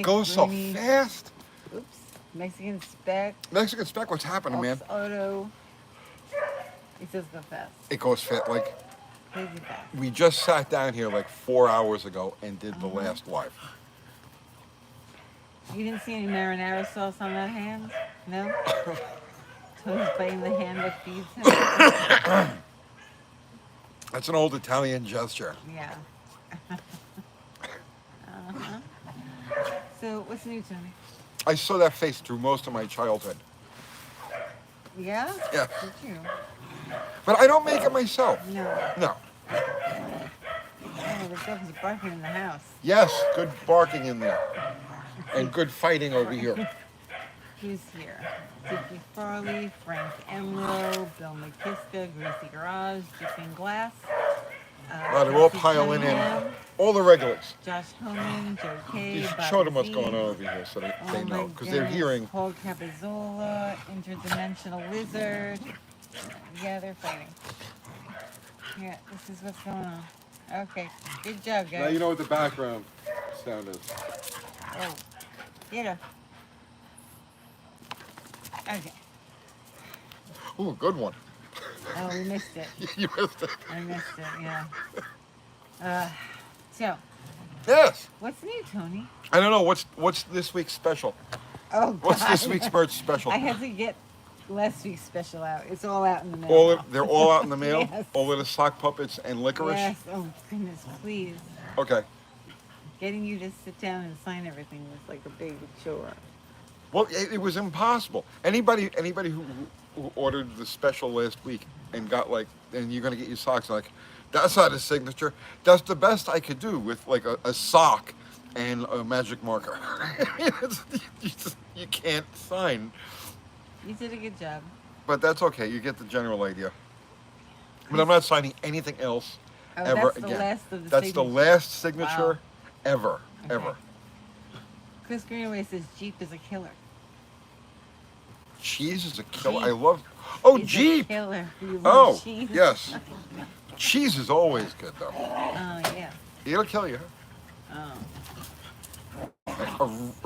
Goes so Greenies. fast. Oops. Mexican spec. Mexican spec, what's happening, man? Ox Auto. It does go fast. It goes fast. Like, Crazy fast. we just sat down here like 4 hours ago and did the last live. You didn't see any marinara sauce on that hand? No? Tony's biting the hand that feeds him? That's an old Italian gesture. Yeah. Uh-huh. So, what's new, Tony? I saw that face through most of my childhood. Yeah? Yeah. Did you? But I don't make it myself. No. No. Oh, the dog's barking in the house. Yes, good barking in there. And good fighting over here. Who's here? Dickie Farley, Frank Emro, Bill McKiska, Greasy Garage, Dripping Glass. They're all Jesse piling in. Cunningham, All the regulars. Josh Homan, Joe K, You Bobby show them what's Z. going on over here so they Oh my know. Because they're goodness, hearing. Paul Capizola, Interdimensional Lizard. Yeah, they're fighting. Yeah, this is what's going on. Okay, good job, guys. Now you know what the background sound is. Oh, get her. Okay. Ooh, good one. Oh, we missed it. You missed it. I missed it, yeah. So, Yes. what's new, Tony? I don't know. What's this week's special? Oh, God. What's this week's merch special? I had to get last week's special out. It's all out in the mail. They're all out in the mail? Yes. All of the sock puppets and licorice? Yes. Oh, goodness, please. Okay. Getting you to sit down and sign everything was like a big chore. Well, it was impossible. Anybody who ordered the special last week and got and you're gonna get your socks, like, that's not a signature. That's the best I could do with like a sock and a magic marker. You can't sign, You did a good job. but that's okay. You get the general idea. But I'm not signing anything else Oh, ever that's the again. last of the That's the signatures. last signature Wow. ever, Okay. ever. Chris Greenaway says Jeep is a killer. Cheese is a killer. Jeep. I love. Oh, He's a Jeep. killer. You love Oh, cheese. yes. Cheese is always good, though. Oh, yeah. It'll kill you. Oh.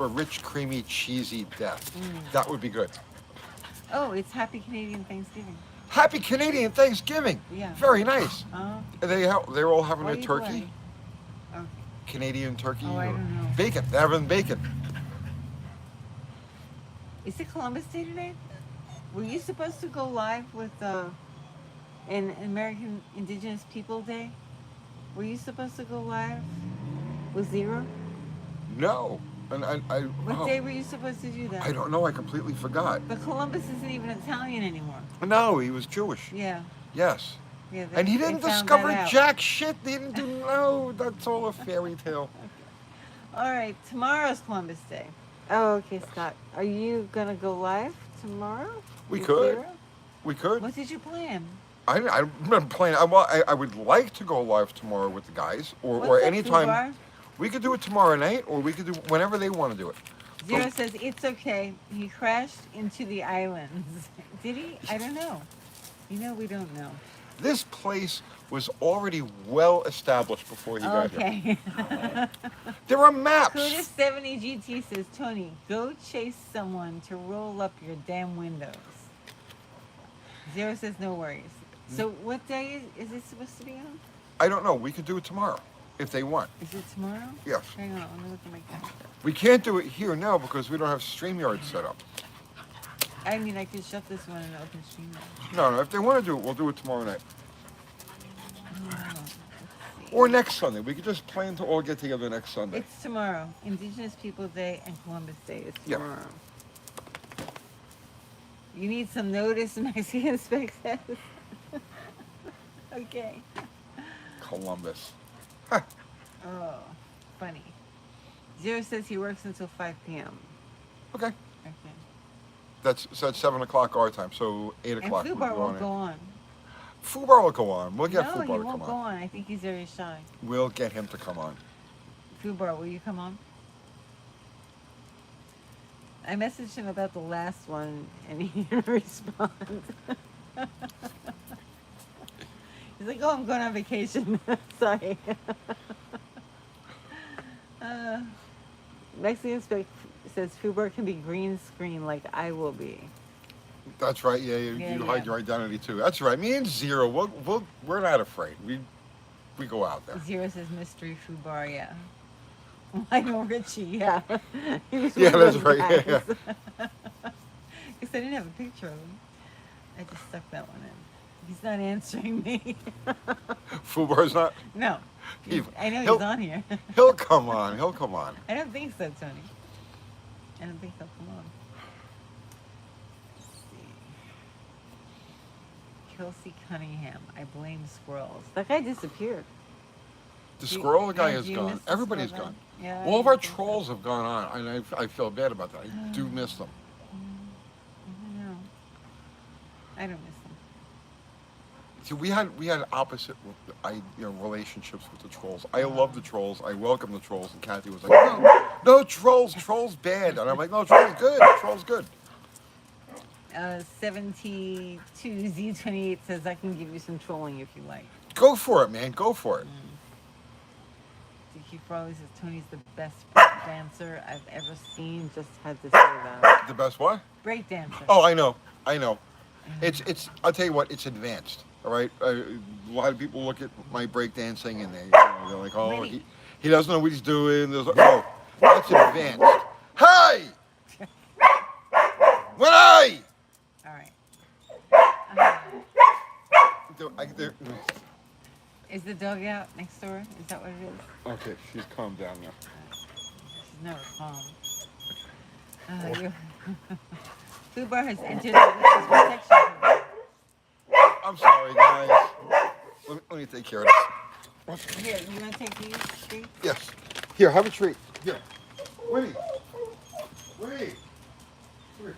A rich, creamy, cheesy death. That would be good. Oh, it's Happy Canadian Thanksgiving. Happy Canadian Thanksgiving. Yeah. Very nice. Oh. They're all having What a do you turkey. play? Okay. Canadian turkey. Oh, I or don't know. Bacon. They're having bacon. Is it Columbus Day today? Were you supposed to go live with an American Indigenous People Day? Were you supposed to go live with Zero? No. And What day were you supposed to do that? I don't know. I completely forgot. But Columbus isn't even Italian anymore. No, he was Jewish. Yeah. Yes. Yeah. And he they didn't found discover that out. jack shit. He didn't do no. That's all a fairy tale. All right. Tomorrow's Columbus Day. Oh, okay, Scott. Are you gonna go live tomorrow? We with could. Zero? We could. What did you plan? I'm not playing. I would like to go live tomorrow with the guys, or What's that, anytime. Fubar? We could do it tomorrow night, or we could do whenever they want to do it. Zero says it's okay. He crashed into the islands. Did he? I don't know. You know, we don't know. This place was already well established before he got here. Okay. There are maps. Kuda 70 GT says, Tony, go chase someone to roll up your damn windows. Zero says no worries. So what day is it supposed to be on? I don't know. We could do it tomorrow if they want. Is it tomorrow? Yes. Hang on, let me look at my calendar. We can't do it here now because we don't have StreamYard set up. I mean, I could shut this one and open StreamYard. No. If they want to do it, we'll do it tomorrow night. Let's see. Or next Sunday. We could just plan to all get together next Sunday. It's tomorrow. Indigenous People Day and Columbus Day is Yeah. tomorrow. You need some notice, Mexican Spec says. Okay. Columbus. Oh, funny. Zero says he works until 5 p.m. Okay. Okay. That's 7 o'clock our time, so 8 And o'clock. Fubar won't go on. Fubar will go on. We'll get No, Fubar he to won't come go on. on. I think he's very shy. We'll get him to come on. Fubar, will you come on? I messaged him about the last one, and he didn't respond. He's like, oh, I'm going on vacation. Sorry. Mexican spec says Fubar can be green screen like I will be. That's right. Yeah, Yeah, you yeah. hide your identity too. That's right. Me and Zero, we're not afraid. We go out there. Zero says mystery Fubar, yeah. Lionel Richie, yeah. He was Yeah, one of that's those right. Yeah, guys. yeah. Because I didn't have a picture of him. I just stuck that one in. He's not answering me. Fubar's not. No. He, I know he'll he's on here. he'll come on. He'll come on. I don't think so, Tony. I don't think he'll come on. Let's see. Kelsey Cunningham. I blame squirrels. That guy disappeared. The Do you- squirrel guy yeah, is do you gone. miss the Everybody's squirrel gone. guy? Yeah. All of I our think so. trolls have gone on, and I feel bad about that. I do miss them. I don't know. I don't miss them. See, we had opposite, relationships with the trolls. I love the trolls. I welcome the trolls, and Kathy was like, no trolls, trolls bad, and I'm like, no, trolls good, trolls good. 72Z28 says I can give you some trolling if you like. Go for it, man. Go for it. DQ Farley says Tony's the best break dancer I've ever seen. Just had to say that. The best what? Break dancer. Oh, I know. It's. I'll tell you what. It's advanced. All right. A lot of people look at my breakdancing and they're like, oh, Wait. he doesn't know what he's doing. No, that's advanced. Hey, when I. All right. Is the dog out next door? Is that what it is? Okay, she's calmed down now. She's never calm. Fubar has entered the witness protection program. I'm sorry, guys. Let me take care of this. Here, you want to take these three? Yes. Here, have a treat. Here. Winnie. Winnie. Come here.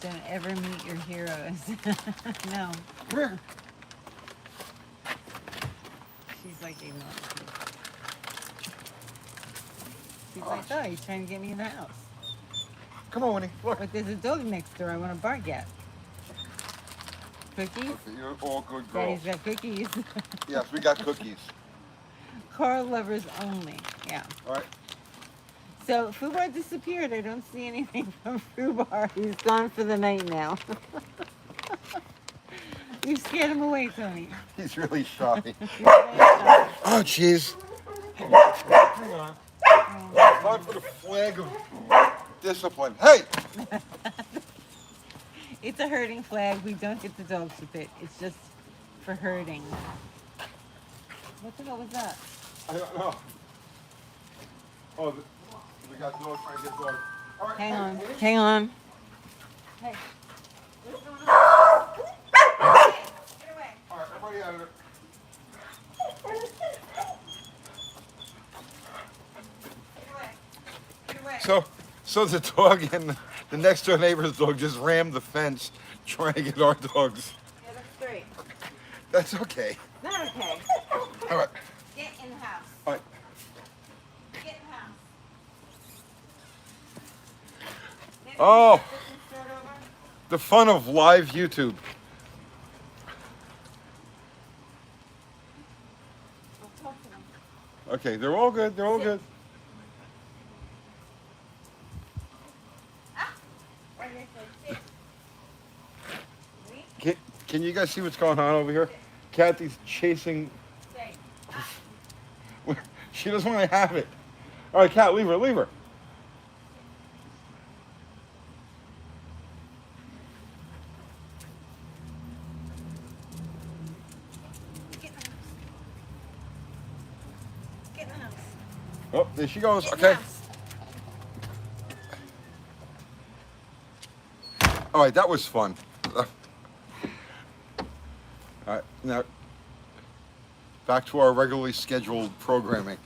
Don't ever meet your heroes. No. Come here. She's like ignoring me. She's like, oh, he's trying to get me in the house. Come on, Winnie. Look. But there's a dog next door I want to bark at. Cookies? Okay, you're all good girls. Daddy's got cookies. Yes, we got cookies. Car lovers only. Yeah. All right. So Fubar disappeared. I don't see anything from Fubar. He's gone for the night now. You scared him away, Tony. He's really shy. He's very shy. Oh, jeez. Hang on. Time for the flag of discipline. Hey! It's a herding flag. We don't get the dogs with it. It's just for herding. What the hell was that? I don't know. Oh, we got dogs trying to get dogs. All right, Hang on. Winnie. Hang on. Hey. What's going on? Get away. All right, everybody out of it. Get away. Get away. So the dog and the next door neighbor's dog just rammed the fence trying to get our dogs. Yeah, that's great. That's okay. Not okay. All right. Get in the house. All right. Get in the house. Maybe Oh. we should start over? The fun of live YouTube. I'll talk to them. Okay, they're all good. They're all good. What did I say? Sit. Can you guys see what's going on over here? Kathy's chasing. Stay. She doesn't want to have it. All right, Kat, leave her. Leave her. Get in the house. Get in the house. Oh, there she goes. Get in the Okay. house. All right, that was fun. All right, now back to our regularly scheduled programming.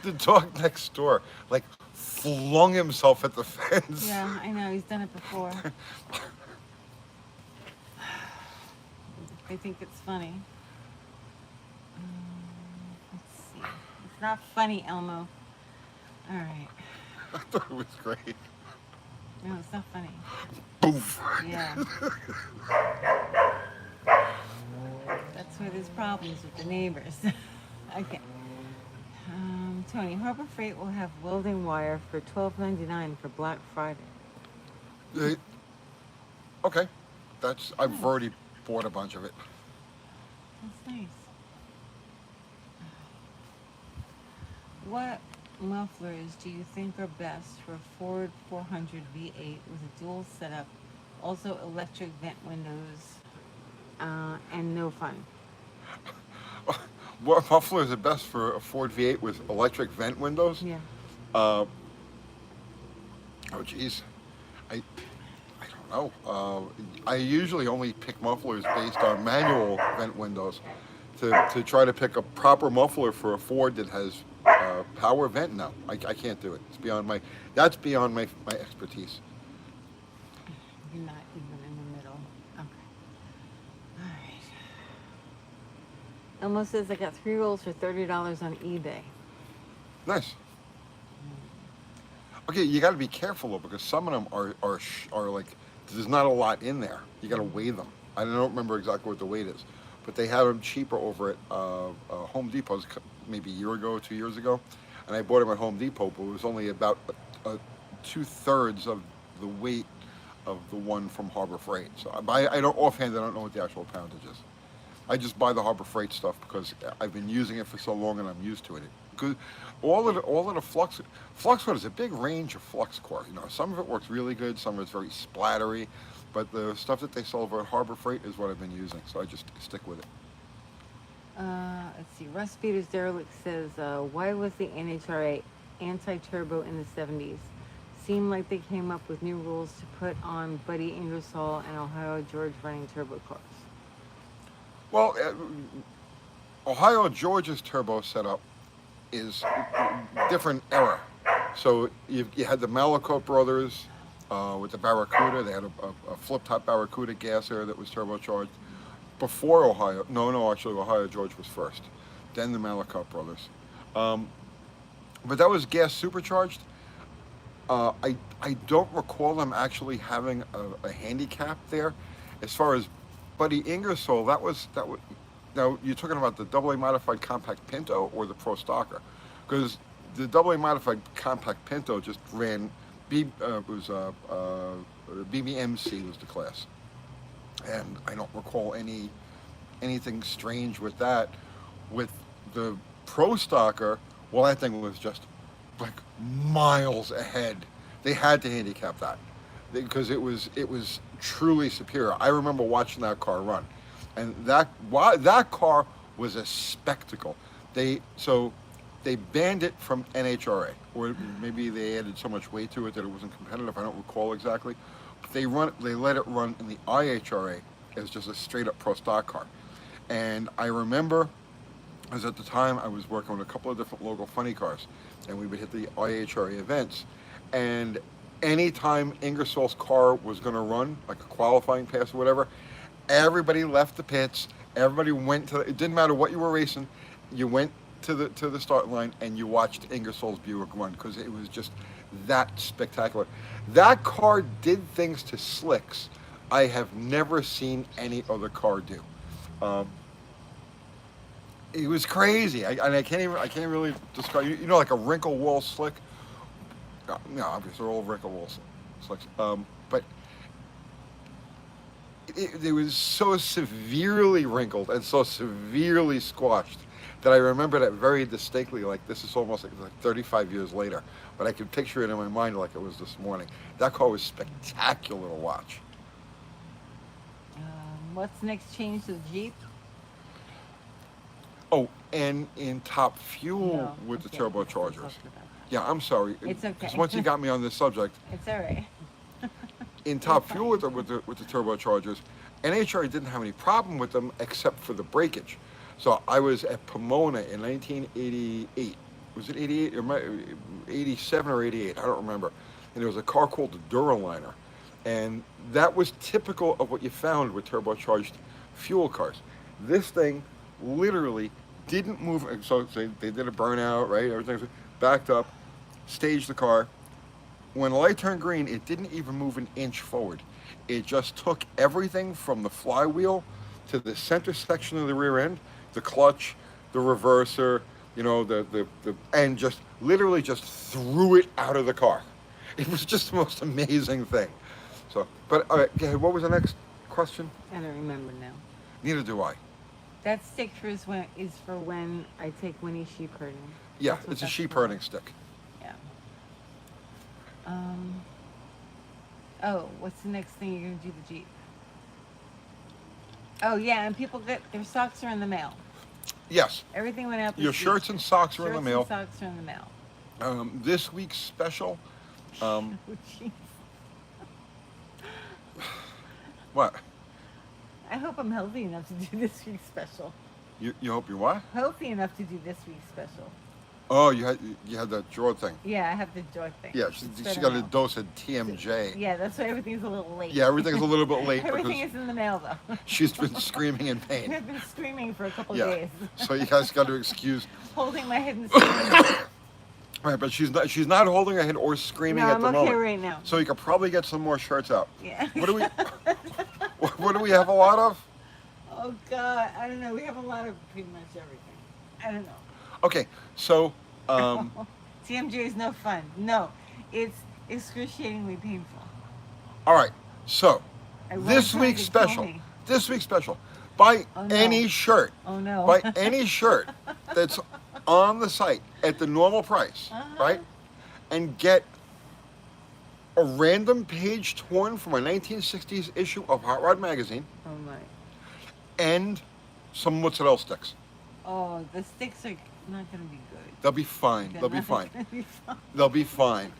The dog next door, like, flung himself at the fence. Yeah, I know. He's done it before. I think it's funny. Let's see. It's not funny, Elmo. All right. I thought it was great. No, it's not funny. Boof. Yeah. That's That's why there's problems with the neighbors. Okay. Tony, Harbor Freight will have welding wire for $12.99 for Black Friday. Uh, okay, I've Nice. already bought a bunch of it. That's nice. What mufflers do you think are best for Ford 400 V8 with a dual setup, also electric vent windows, and no fun? What muffler is the best for a Ford V8 with electric vent windows? Yeah. Uh, oh, geez. I I don't know. I usually only pick mufflers based on manual vent windows. To try to pick a proper muffler for a Ford that has power vent, no, I can't do it. It's beyond that's beyond my expertise. You're not even in the middle. Okay. All right. Elmo says I got 3 rolls for $30 on eBay. Nice. Okay, you got to be careful though because some of them are like there's not a lot in there. You got to weigh them. I don't remember exactly what the weight is, but they had them cheaper over at Home Depot maybe a year ago, 2 years ago, and I bought them at Home Depot, but it was only about 2/3 of the weight of the one from Harbor Freight. So I don't offhand I don't know what the actual poundage is. I just buy the Harbor Freight stuff because I've been using it for so long and I'm used to it. Good, all of the flux core is a big range of flux core. You know, some of it works really good, some of it's very splattery, but the stuff that they sell over at Harbor Freight is what I've been using, so I just stick with it. Let's see. Russ Peters Derelict says, why was the NHRA anti-turbo in the 70s? Seemed like they came up with new rules to put on Buddy Ingersoll and Ohio George running turbo cars. Well, Ohio Georgia's turbo setup is different era. So you had the Malakoff brothers with the Barracuda. They had a flip-top Barracuda gasser that was turbocharged. Before Ohio, no, actually Ohio George was first. Then the Malakoff brothers. But that was gas supercharged. I don't recall them actually having a handicap there. As far as Buddy Ingersoll, that was. Now you're talking about the AA modified compact Pinto or the Pro Stocker, because the AA modified compact Pinto just ran BBMC was the class, and I don't recall anything strange with that. With the Pro Stocker, well, that thing was just like miles ahead. They had to handicap that because it was truly superior. I remember watching that car run, and that car was a spectacle. They banned it from NHRA, or maybe they added so much weight to it that it wasn't competitive. I don't recall exactly. But they let it run in the IHRA as just a straight up pro stock car, and I remember. As at the time I was working with a couple of different local funny cars, and we would hit the IHRA events, and anytime Ingersoll's car was going to run, like a qualifying pass or whatever, everybody left the pits. Everybody went to. It didn't matter what you were racing. You went to the start line and you watched Ingersoll's Buick run because it was just that spectacular. That car did things to slicks I have never seen any other car do. Um, it was crazy. I can't really describe. You know, like a wrinkle wall slick. No, obviously they're all wrinkle wall slicks. But it was so severely wrinkled and so severely squashed that I remember that very distinctly. Like this is almost like 35 years later, but I can picture it in my mind like it was this morning. That car was spectacular to watch. What's next change to the Jeep? Oh, and in Top Fuel No, with the okay, turbochargers. let's talk about that. Yeah, I'm sorry. It's okay. Because once you got me on this subject, It's all right. in Top Fuel with the turbochargers, NHRA didn't have any problem with them except for the breakage. So I was at Pomona in 1988. Was it 88 or 87 or 88? I don't remember. And there was a car called the Duraliner, and that was typical of what you found with turbocharged fuel cars. This thing literally didn't move. So they did a burnout, right? Everything backed up, staged the car. When the light turned green, it didn't even move an inch forward. It just took everything from the flywheel to the center section of the rear end, the clutch, the reverser, and just literally just threw it out of the car. It was just the most amazing thing. So, but all right, go ahead. What was the next question? I don't remember now. Neither do I. That sticker is for when I take Winnie sheep herding. Yeah, That's what it's a that's sheep for. herding stick. Yeah. Oh, what's the next thing you're gonna do the Jeep? Oh yeah, and people get their socks are in the mail. Yes, Everything went out. This your week. shirts and socks are in the Shirts mail. and socks are in the mail. This week's special. Oh jeez. What? I hope I'm healthy enough to do this week's special. You hope you what? Healthy enough to do this week's special. Oh, you had that drawer thing. Yeah, I have the joy thing. Yeah, It's she better got a now. dose of TMJ. Yeah, that's why everything's a little late. Yeah, everything's a little bit late Everything because is in the mail though. she's been screaming in pain. I've been screaming for a couple Yeah. days. So you guys got to excuse. Holding my head and screaming. Right, but she's not holding her head or screaming No, at I'm the okay moment. right now. So you could probably get some more shirts out. Yeah. What do we? What do we have a lot of? Oh God, I don't know. We have a lot of pretty much everything. I don't know. Okay, so TMJ is no fun. No, it's excruciatingly painful. all right, so I won't this try week's to kill special. me. This week's special. Buy Oh, no. any shirt. Oh no. Buy any shirt that's on the site at the normal price, Uh-huh. right? And get a random page torn from a 1960s issue of Hot Rod magazine Oh my. and some mozzarella sticks. Oh, the sticks are not gonna be good. They'll be fine. They're They'll be not fine. gonna be fine. They'll be fine.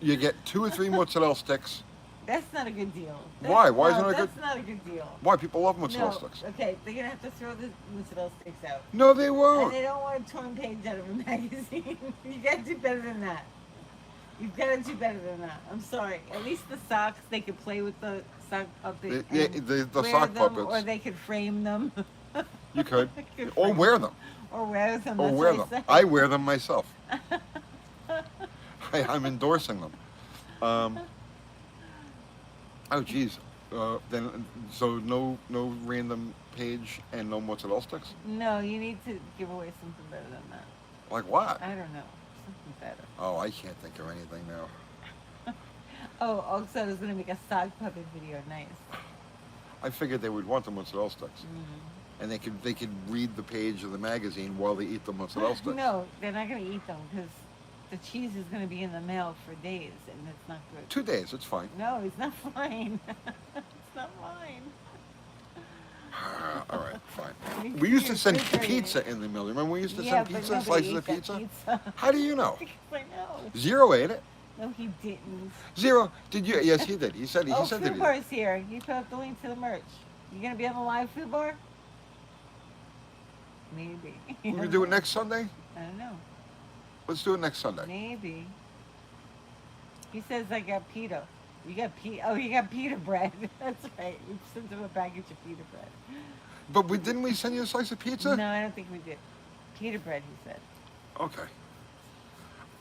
You get 2 or 3 mozzarella sticks. That's not a good deal. Why? Why isn't no, it a good- That's not a good deal. Why people love mozzarella No. sticks? Okay, they're gonna have to throw the mozzarella sticks out. No, they And won't. they don't want a torn page out of a magazine. You gotta do better than that. You've gotta do better than that. I'm sorry. At least the socks, they could play with the sock puppet. The wear sock them, puppets. Or they could frame them. You could. Could Or frame wear them. Or wear them. Or that's wear what them. I I wear them myself. I'm endorsing them. Oh, geez. Then, so no random page and no mozzarella sticks? No, you need to give away something better than that. Like what? I don't know. Something better. Oh, I can't think of anything now. Oh, also, I was gonna make a sock puppet video. Nice. I figured they would want the mozzarella sticks. And they could read the page of the magazine while they eat the mozzarella sticks. No, they're not gonna eat them because the cheese is gonna be in the mail for days, and it's not good. 2 days, it's fine. No, it's not fine. It's not fine. All right, fine. You We used to can send refrigerate pizza it. in the mail. Remember we used to Yeah, send but pizza, nobody slices ate of that pizza? pizza. How do you know? Because I know. Zero ate it. No, he didn't. Zero. Did you? Yes, he did. He said Oh, that Food he Bar did. is here. You put up the link to the merch. You gonna be on the live Food Bar? Maybe. We're gonna do it next Sunday. I don't know. Let's do it next Sunday. Maybe. He says I got pita. You got pita. Oh, you got pita bread. That's right. We sent him a package of pita bread. But didn't we send you a slice of pizza? No, I don't think we did. Pita bread, he said. Okay.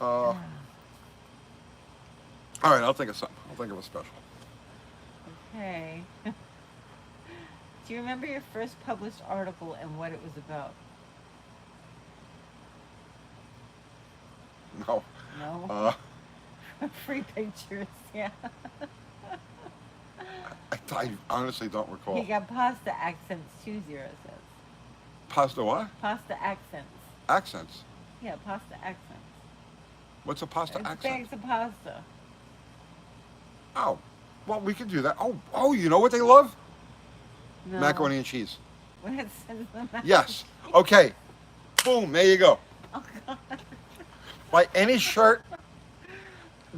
All right, I'll think of something. I'll think of a special. Okay. Do you remember your first published article and what it was about? No. No? Free pictures, yeah. I honestly don't recall. He got pasta accents too, Zero says. Pasta what? Pasta accents. Accents. Yeah, pasta accents. What's a pasta It's accent? bags of pasta. Oh, well, we can do that. Oh, you know what they love? No. Macaroni and cheese. When it says the macaroni. Yes. Okay. Boom. There you go. Oh, God. Buy any shirt.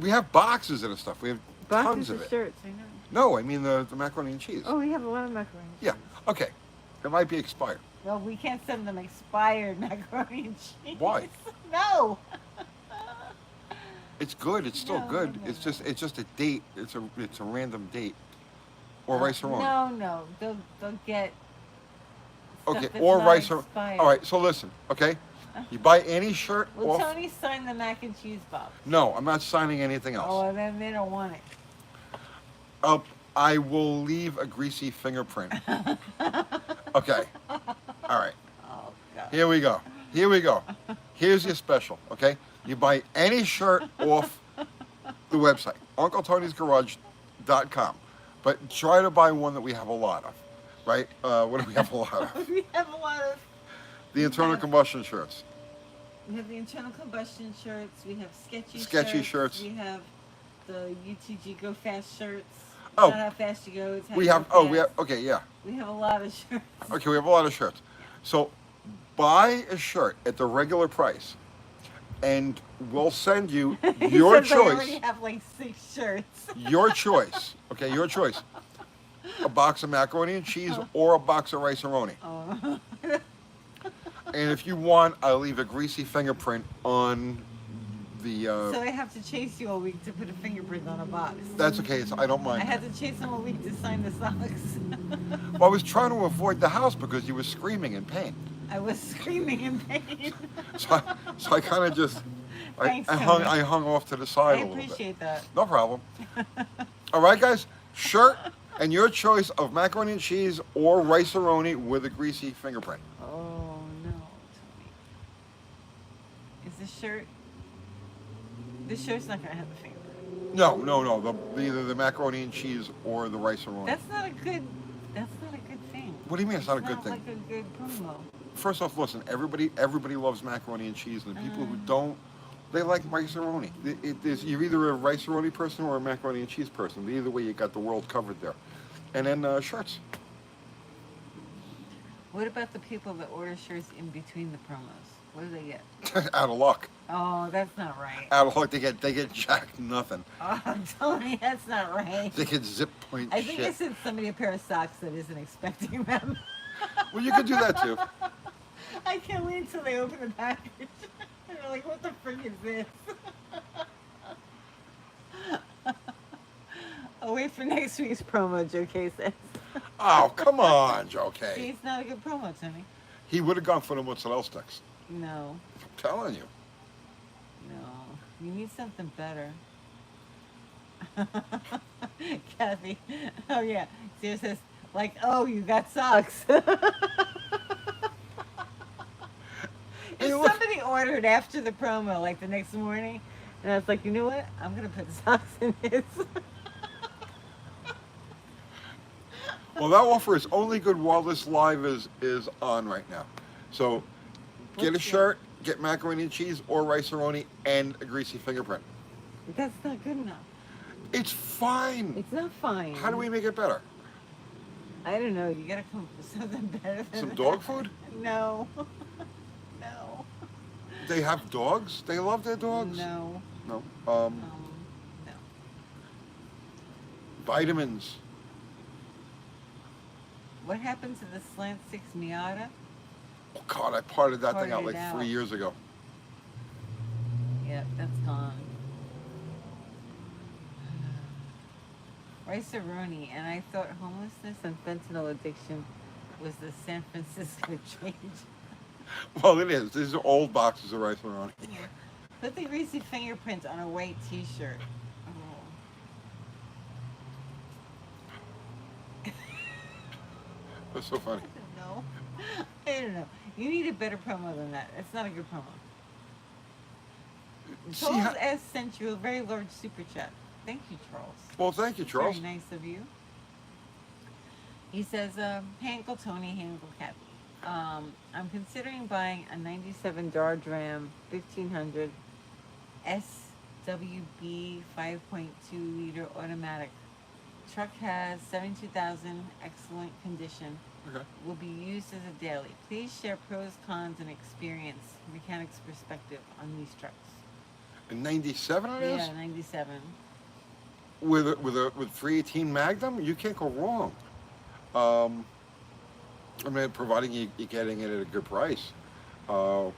We have boxes of the stuff. We have tons Boxes of of it. shirts, I know. No, I mean the macaroni and cheese. Oh, we have a lot of macaroni. Yeah. Okay. It might be expired. Well, we can't send them expired macaroni and cheese. Why? No. It's good. It's still No, good. no, no, It's just a date. It's a random date. Or rice or wrong. No. They'll get. stuff Okay. that's Or not rice or. expired. All right. So listen. Okay. You buy any shirt Well, off. Tony signed the mac and cheese box. No, I'm not signing anything else. Oh, and then they don't want it. I will leave a greasy fingerprint. Okay. All right. Oh God. Here we go. Here we go. Here's your special. Okay. You buy any shirt off the website, UncleTony'sGarage.com, but try to buy one that we have a lot of. Right? What do we have a lot of? We have a lot of. The We internal have, combustion shirts. we have the internal combustion shirts. We have Sketchy shirts. We have the UTG Go Fast shirts. It's Oh, not how fast you go. It's how we you have. go Oh, fast. we have. Okay, yeah. We have a lot of shirts. Okay, we have a lot of shirts. So buy a shirt at the regular price, and we'll send you He your says I already choice. have like 6 shirts. Your choice. Okay, your choice. A box of macaroni and cheese or a box of rice-a-roni. Oh. And if you want, I'll leave a greasy fingerprint on the. So I have to chase you all week to put a fingerprint on a box. That's okay. I don't I mind. had to chase him all week to sign the socks. Well, I was trying to avoid the house because you were screaming in pain. I was screaming in pain. So I kind of just. Thanks, I hung. Tony. I hung off to the I side a little bit. appreciate that. No problem. All right, guys. Shirt and your choice of macaroni and cheese or rice-a-roni with a greasy fingerprint. Oh no, Tony. Is this shirt? This shirt's not gonna have a fingerprint. No. Either the macaroni and cheese or the rice-a-roni. That's not a good. That's not a good thing. What do you mean it's not a good thing? Like a good promo. First off, listen. Everybody loves macaroni and cheese, and the people who don't, they like rice-a-roni. You're either a rice-a-roni person or a macaroni and cheese person. But either way, you got the world covered there. And then shirts. What about the people that order shirts in between the promos? What do they get? Out of luck. Oh, that's not right. Out of luck, they get jacked nothing. Oh, Tony, that's not right. They get zip point I think I shit. sent somebody a pair of socks that isn't expecting them. Well, you could do that too. I can't wait until they open the package. And they're like, what the frick is this? I'll wait for next week's promo, Joe K says. Oh, come on, Joe See, K. it's not a good promo, Tony. He would have gone for the mozzarella sticks. No, I'm telling you. no. You need something better. Kathy. Oh, yeah. Sarah says, like, oh, you got socks. If Hey, look. somebody ordered after the promo, like the next morning, and I was like, you know what? I'm going to put socks in this. Well, that offer is only good while this live is on right now. So get a What's shirt, get macaroni and cheese or rice-a-roni, and a greasy fingerprint. That's not good enough. It's fine. It's not fine. How do we make it better? I don't know. You got to come up with something better than Some that. dog food? No. No. They have dogs? They love their dogs? No. No. No. Vitamins. What happened to the Slant 6 Miata? Oh, God, I parted that thing out Parted like it 3 out. years ago. Yep, that's gone. Rice-a-roni, and I thought homelessness and fentanyl addiction was the San Francisco change. Well, it is. These are old boxes of rice-a-roni. Put the greasy fingerprint on a white T-shirt. Oh. That's so funny. No, I don't know. You need a better promo than that. It's not a good promo. See Charles how- S. sent you a very large super chat. Thank you, Charles. Well, thank you, Charles. Very nice of you. He says, hey, Uncle Tony, hey, Uncle Kathy. I'm considering buying a 97 Dodge Ram 1500 SWB 5.2 liter automatic. Truck has 72,000, excellent condition. Okay. Will be used as a daily. Please share pros, cons, and experience, mechanics perspective on these trucks. In 97 it is? Yeah, 97. With 318 Magnum, you can't go wrong. I mean, providing you're getting it at a good price. I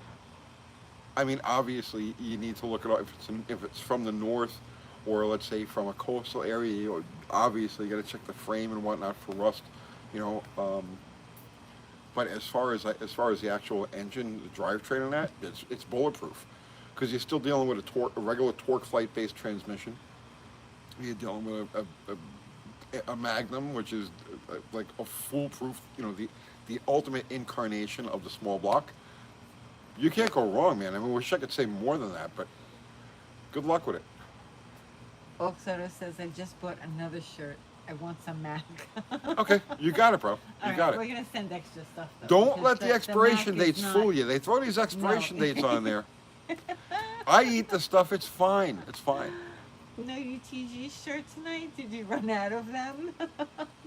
mean, obviously, you need to look at if it's from the north, or let's say from a coastal area. You obviously got to check the frame and whatnot for rust. You know, but as far as the actual engine, the drivetrain on that, it's bulletproof, because you're still dealing with a regular torque flight based transmission. You're dealing with a Magnum, which is like a foolproof, the ultimate incarnation of the small block. You can't go wrong, man. I mean, wish I could say more than that, but good luck with it. Oak Soto says, I just bought another shirt. I want some Mac. Okay, you got it, bro. You got We're it. going to send extra stuff, though. Don't because let the expiration Mac is dates not- fool you. They throw these expiration No. dates on there. I eat the stuff. It's fine. It's fine. No UTG shirt tonight? Did you run out of them?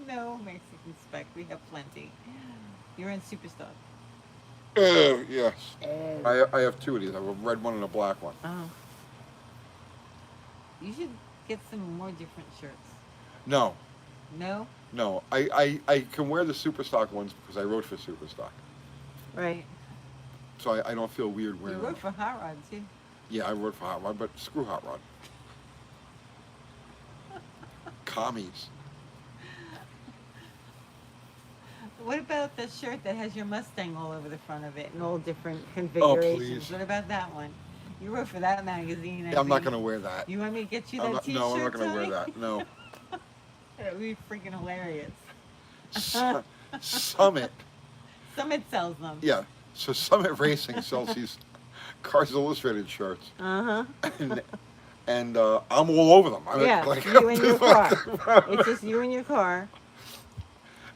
No, Mexican spec. We have plenty. You're in Superstock. Yes. I have two of these. I have a red one and a black one. Oh. You should get some more different shirts. No, No? no. I can wear the Superstock ones because I wrote for Superstock. Right. So I don't feel weird You wearing wrote them. for Hot Rod, too. Yeah, I wrote for Hot Rod, but screw Hot Rod. Commies. What about the shirt that has your Mustang all over the front of it in all different configurations? please. What about that one? You wrote for that magazine. Yeah, I'm not gonna wear that. You want me to get you I'm that not, T-shirt? no, I'm not gonna wear Tony? that. No. That would be freaking hilarious. Summit. Summit sells them. Yeah. So Summit Racing sells these Cars Illustrated shirts, Uh huh. and I'm all over them. I mean, Yeah, like, you and your car. It's just you and your car.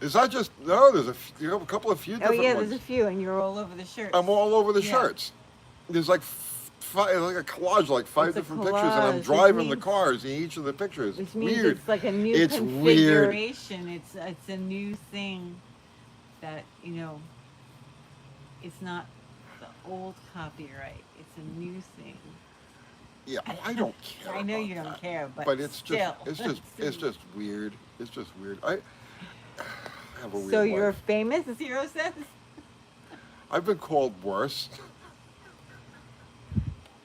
Is that just no? There's a couple of few Oh different yeah, ones. there's a few, and you're all over the shirt. I'm all over the Yeah. shirts. There's like like a collage, like five It's a different pictures, and I'm collage, which driving the means- cars in each of the pictures. Which It's means weird. it's like a new It's weird. configuration. It's a new thing that it's not the old copyright. It's a new thing. Yeah, I don't care. I know about you don't that. care, but it's still. it's just weird. It's just weird. I have a weird So you're life. famous, Zero says? I've been called worse.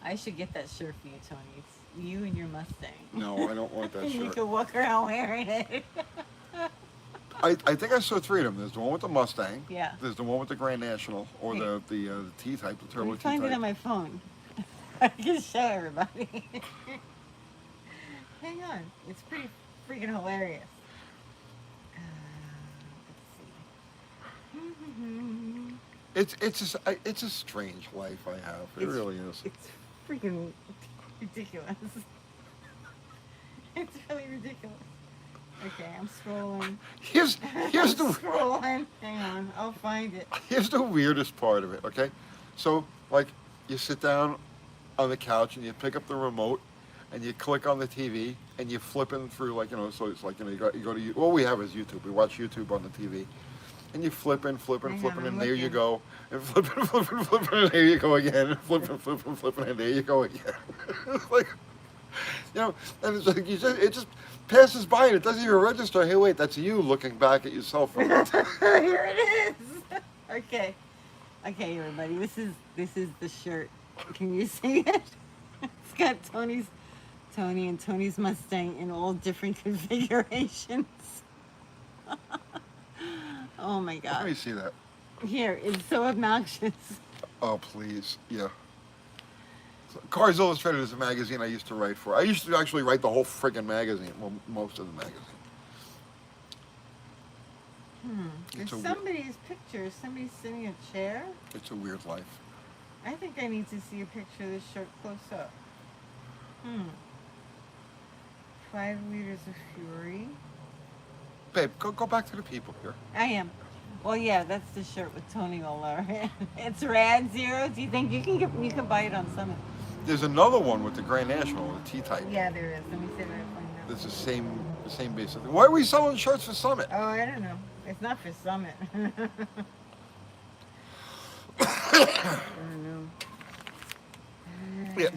I should get that shirt for you, Tony. It's you and your Mustang. No, I don't want that You shirt. can walk around wearing it. I think I saw three of them. There's the one with the Mustang. Yeah. There's the one with the Grand National, or the T-type, the Let turbo me find it on T-type. my phone. I can show everybody. Hang on. It's pretty freaking hilarious. Let's see. It's a strange life I have. It It's- really is. It's freaking ridiculous. It's really ridiculous. Okay, I'm scrolling. Here's I'm the scrolling. Hang on, I'll find it. here's the weirdest part of it. Okay, so like you sit down on the couch and you pick up the remote and you click on the TV and you flipping through so it's like you go to all we have is YouTube. We watch YouTube on the TV. And you flipping, Hang on, and I'm there you looking. go. And flipping, and there you go again. And flipping, and there you go again. It's like, and it's like it just passes by and it doesn't even register. Hey, wait, that's you looking back at your cell phone. Here it is. Okay, everybody. This is the shirt. Can you see it? It's got Tony and Tony's Mustang in all different configurations. Oh my Let God. me see that. Here, it's so obnoxious. Oh, please. Yeah. So, Cars Illustrated is a magazine I used to write for. I used to actually write the whole friggin' magazine, well, most of the magazine. There's It's a somebody's picture. Somebody's sitting in a chair. It's a weird life. I think I need to see a picture of this shirt close up. 5 liters of fury. Babe, go back to the people here. I am. Well, yeah, that's the shirt with Tony all over it. It's rad Zero. Do you think you can buy it on Summit? There's another one with the Grand National, the T-type. Yeah, there is. Let me see if I can find that. It's the same basic thing. Why are we selling shirts for Summit? Oh, I don't know. It's not for Summit. I don't know. Yeah,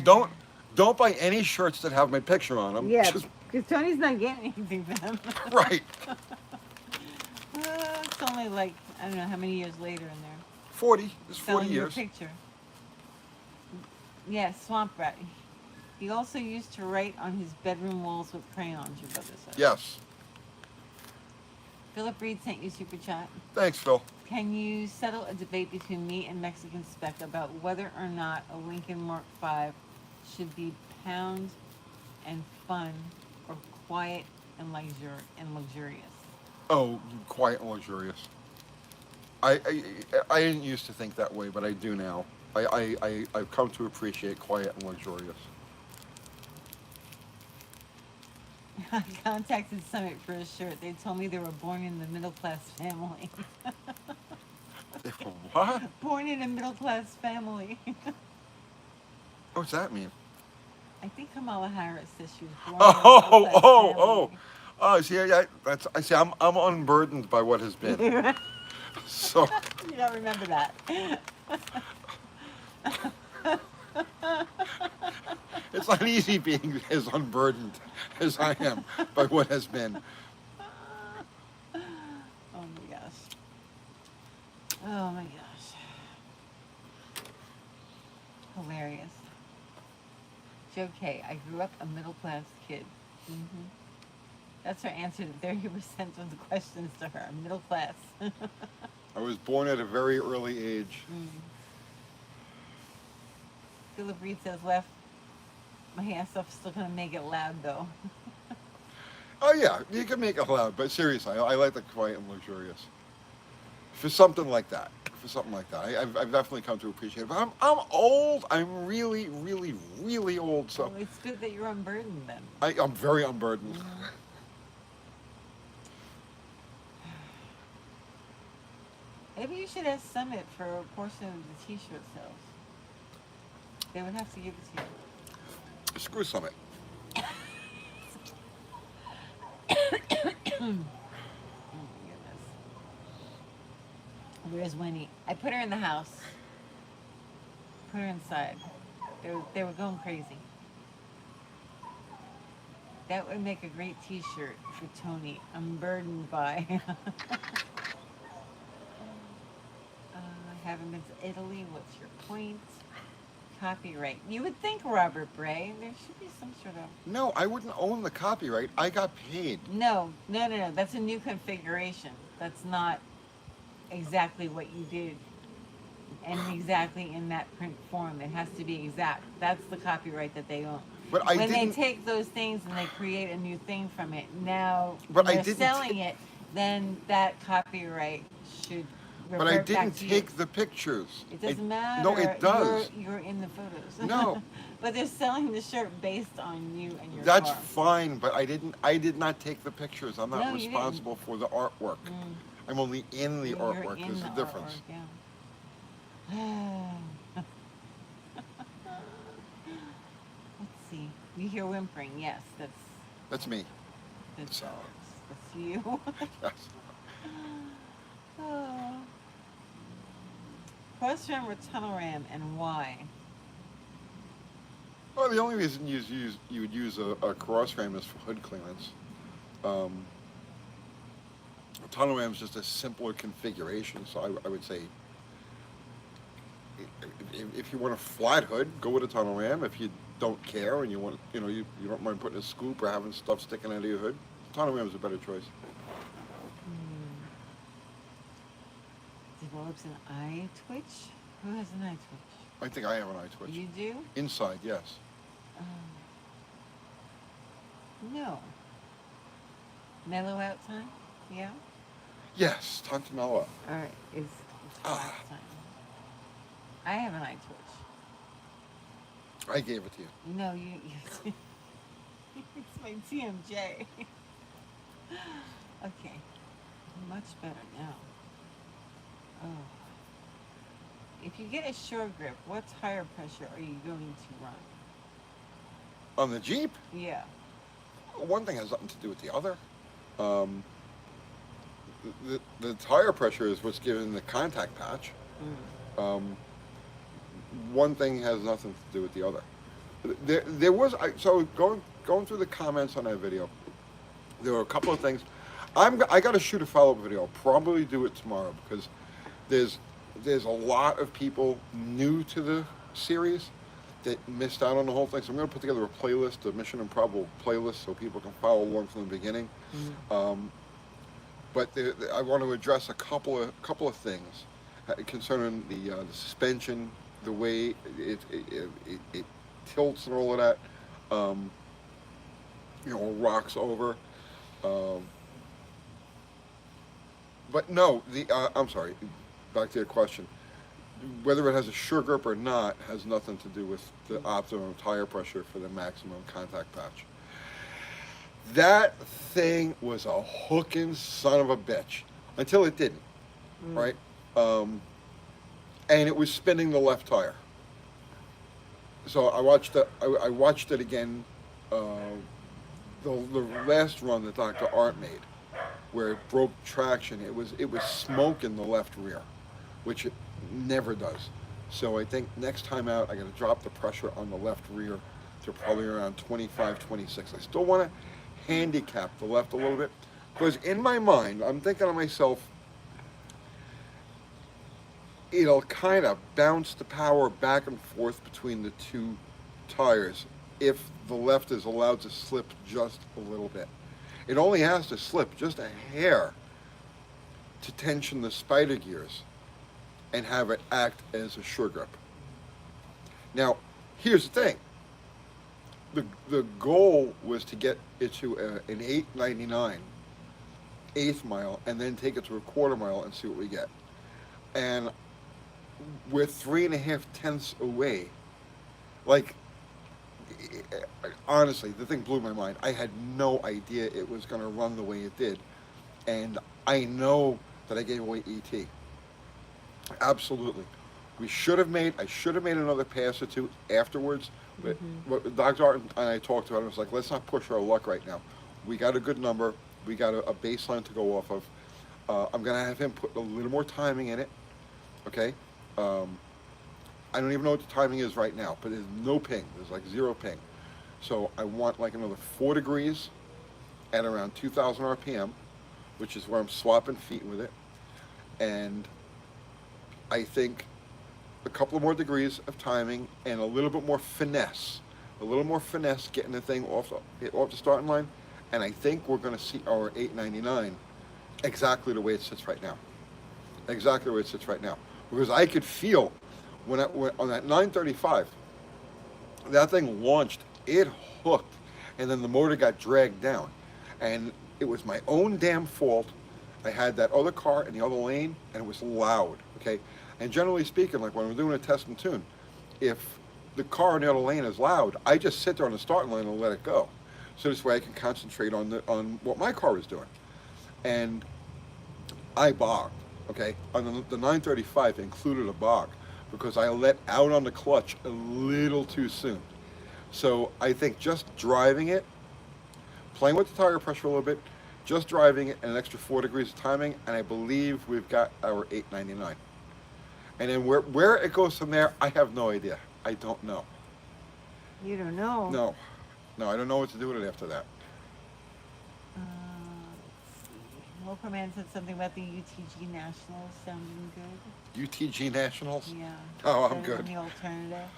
don't buy any shirts that have my picture on them. Yeah, Just, because Tony's not getting anything for them. right. It's only like, I don't know how many years later in there. 40. It's 40 Selling your years. picture. Yeah, Swamp Rat. He also used to write on his bedroom walls with crayons, your brother said. Yes. Philip Reed sent you super chat. Thanks, Phil. Can you settle a debate between me and Mexican Spec about whether or not a Lincoln Mark V should be pound and fun or quiet and luxurious? Oh, quiet and luxurious. I didn't used to think that way, but I do now. I've come to appreciate quiet and luxurious. I contacted Summit for a shirt. They told me they were born in the middle class family. What? Born in a middle class family. What's that mean? I think Kamala Harris says she was born in a middle Oh, class oh, oh. family. Oh, see, that's I see. I'm unburdened by what has been. You So don't remember that. it's not easy being as unburdened as I am by what has been. Oh my gosh. Oh my gosh. Hilarious. Joe K. I grew up a middle class kid. That's her answer to 30% of the questions to her. Middle class. I was born at a very early age. Philip Reed says left. My hand stuff's still gonna make it loud though. Oh yeah, you can make it loud, but seriously, I like the quiet and luxurious. For something like that, I've definitely come to appreciate it. But I'm old. I'm really, really, really old. So Well, it's good that you're unburdened then. I'm very unburdened. Maybe you should ask Summit for a portion of the t-shirt sales. They would have to give it to you. Screw Summit. Oh my goodness. Where's Winnie? I put her in the house. Put her inside. They were going crazy. That would make a great t-shirt for Tony. I'm burdened by. I haven't been to Italy. What's your point? Copyright. You would think, Robert Bray, there should be some sort of. No, I wouldn't own the copyright. I got paid. No. That's a new configuration. That's not exactly what you did and exactly in that print form. It has to be exact. That's the copyright that they own. But I when didn't. they take those things and they create a new thing from it, now But when I they're didn't selling it, then that copyright should But revert I back didn't to you. take the pictures. It doesn't I- matter. No, it does. You're in the photos. No. But they're selling the shirt based on you and your That's car. fine, but I did not take the pictures. I'm not No, you responsible for the artwork. I'm only in the You're artwork. in There's the a difference. artwork, yeah. Let's see. You hear whimpering? Yes, That's me. that's So. that's you. Yes. Oh. Cross ram or tunnel ram, and why? Well, the only reason you would use a cross ram is for hood clearance. A tunnel ram is just a simpler configuration, so I would say if you want a flat hood, go with a tunnel ram. If you don't care and you don't mind putting a scoop or having stuff sticking out of your hood, tunnel ram is a better choice. Develops an eye twitch? Who has an eye twitch? I think I have an eye twitch. You do? Inside, yes. No. Mellow out time? Yeah? Yes, time to mellow up. Alright, it's last time. I have an eye twitch. I gave it to you. No, you it's my TMJ. Okay. Much better now. Oh. If you get a shore grip, what tire pressure are you going to run? On the Jeep, Yeah. one thing has nothing to do with the other. The tire pressure is what's given the contact patch. One thing has nothing to do with the other. There was so going through the comments on that video. There were a couple of things. I got to shoot a follow-up video. I'll probably do it tomorrow because there's a lot of people new to the series that missed out on the whole thing. So I'm going to put together a playlist, a Mission Improbable playlist, so people can follow along from the beginning. But I want to address a couple of things concerning the suspension, the way it tilts and all of that. Rocks over. Um, but no, I'm sorry. Back to your question. Whether it has a sure grip or not has nothing to do with the optimum tire pressure for the maximum contact patch. That thing was a hooking son of a bitch until it didn't, Mm. right? Um, and it was spinning the left tire. So I watched it again, uh, the last run that Dr. Art made, where it broke traction. It was smoking the left rear, which it never does. So I think next time out, I got to drop the pressure on the left rear to probably around 25, 26. I still want to handicap the left a little bit because in my mind, I'm thinking to myself, it'll kind of bounce the power back and forth between the two tires if the left is allowed to slip just a little bit. It only has to slip just a hair to tension the spider gears and have it act as a sure grip. Now, here's the thing. The goal was to get it to an 899 eighth mile and then take it to a quarter mile and see what we get. And we're 3.5 tenths away. Like, honestly, the thing blew my mind. I had no idea it was going to run the way it did. And I know that I gave away ET. Absolutely. I should have made another pass or two afterwards. But Mm-hmm. what Dr. Art and I talked about it, was like, let's not push our luck right now. We got a good number. We got a baseline to go off of. I'm going to have him put a little more timing in it. Okay? Um, I don't even know what the timing is right now, but there's no ping. There's like zero ping. So I want like another 4 degrees at around 2,000 RPM, which is where I'm swapping feet with it. And I think a couple of more degrees of timing and a little bit more finesse. A little more finesse getting the thing off the starting line. And I think we're going to see our 899 exactly the way it sits right now. Exactly the way it sits right now. Because I could feel when on that 935, that thing launched, it hooked, and then the motor got dragged down. And it was my own damn fault. I had that other car in the other lane, and it was loud, okay? And generally speaking, like when I'm doing a test and tune, if the car in the other lane is loud, I just sit there on the starting line and let it go. So this way I can concentrate on what my car is doing. And I bogged, okay? On the 935 included a bog because I let out on the clutch a little too soon. So I think just driving it, playing with the tire pressure a little bit, just driving it and an extra 4 degrees of timing, and I believe we've got our 899. And then where it goes from there, I have no idea. I don't know. You don't know. No, no, I don't know what to do with it after that. Let's see. Local man said something about the UTG Nationals sounding good. UTG Nationals? Yeah. Oh, I'm Better good. than the alternative.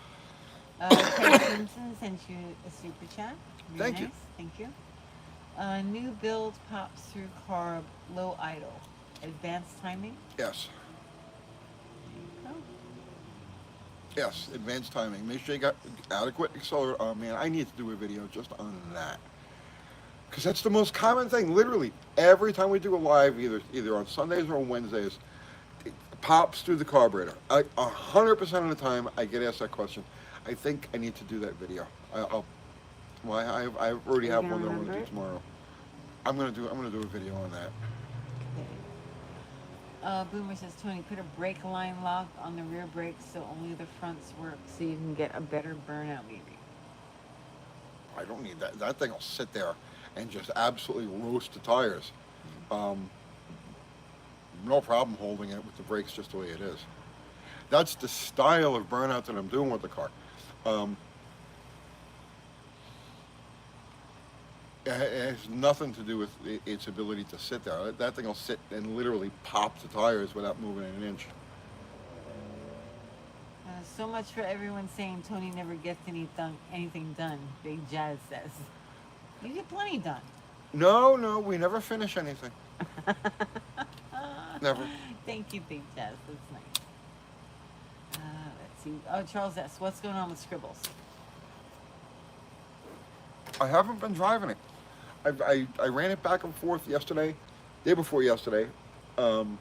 Ted Simpson sent you a super chat. Very Thank you. nice. Thank you. New build pops through carb, low idle. Advanced timing. Yes, There you yes, advanced timing. Make sure you got adequate accelerator. Oh man, I need to do a video just on that. Because that's the most common thing. Literally, every time we do a live, either on Sundays or on Wednesdays, it pops through the carburetor. 100% of the time, I get asked that question. I think I need to do that video. Well, I already Are you have gonna one that I'm going remember to do it? tomorrow. I'm gonna do a video on that. go. Okay. Boomer says, Tony, put a brake line lock on the rear brakes so only the fronts work so you can get a better burnout maybe. I don't need that. That thing will sit there and just absolutely roast the tires. Um, no problem holding it with the brakes just the way it is. That's the style of burnout that I'm doing with the car. Um, it has nothing to do with its ability to sit there. That thing will sit and literally pop the tires without moving an inch. So much for everyone saying Tony never gets anything done, Big Jazz says. You get plenty done. No, no, we never finish anything. Never. Thank you, Big Jazz. That's nice. Let's see. Oh, Charles S. What's going on with Scribbles? I haven't been driving it. I ran it back and forth yesterday, day before yesterday. Um,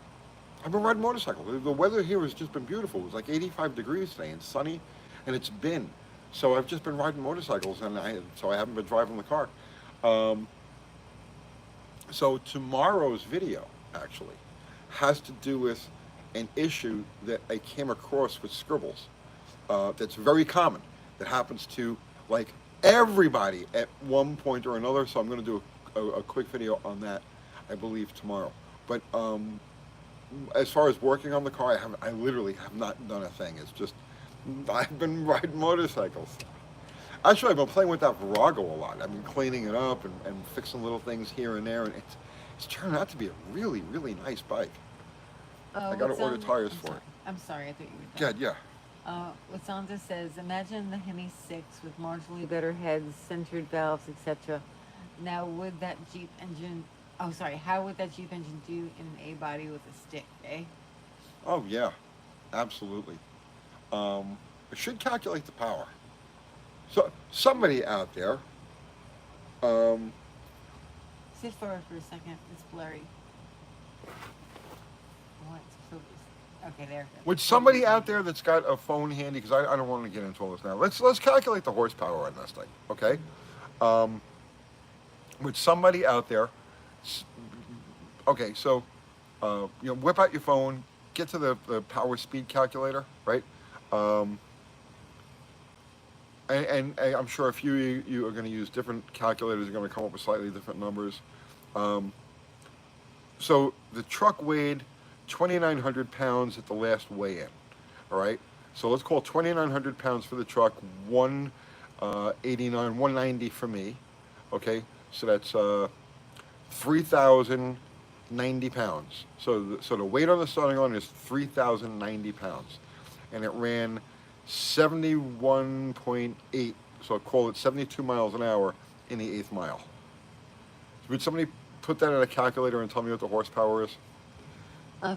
I've been riding motorcycles. The weather here has just been beautiful. It was like 85 degrees today and sunny, and it's been. So I've just been riding motorcycles, and so I haven't been driving the car. Um, so tomorrow's video actually has to do with an issue that I came across with scribbles. That's very common. That happens to like everybody at one point or another. So I'm going to do a quick video on that, I believe tomorrow. But as far as working on the car, I literally have not done a thing. It's just I've been riding motorcycles. Actually, I've been playing with that Virago a lot. I've been cleaning it up and fixing little things here and there, and it's turned out to be a really, really nice bike. I got to order tires for it. I'm sorry, I thought you were done. Yeah, Wasanda says, imagine the Hemi 6 with marginally better heads, centered valves, etc. Now, would that Jeep engine, oh, sorry, how would that Jeep engine do in an A body with a stick, eh? oh yeah, absolutely. It should calculate the power. So somebody out there, um, Sit forward for a second, it's blurry. What? Focus. Okay, there. would somebody out there that's got a phone handy, because I don't want to get into all this now. Let's calculate the horsepower on this thing, okay? Um, would somebody out there, okay, so whip out your phone, get to the power speed calculator, right? Um, and I'm sure a few of you are going to use different calculators. Are going to come up with slightly different numbers. Um, so the truck weighed 2,900 pounds at the last weigh-in. All right. So let's call 2,900 pounds for the truck, 189, 190 for me. Okay. So that's 3,090 pounds. So the weight on the starting line is 3,090 pounds, and it ran 71.8, so call it 72 miles an hour in the 8th mile. Would somebody put that in a calculator and tell me what the horsepower is?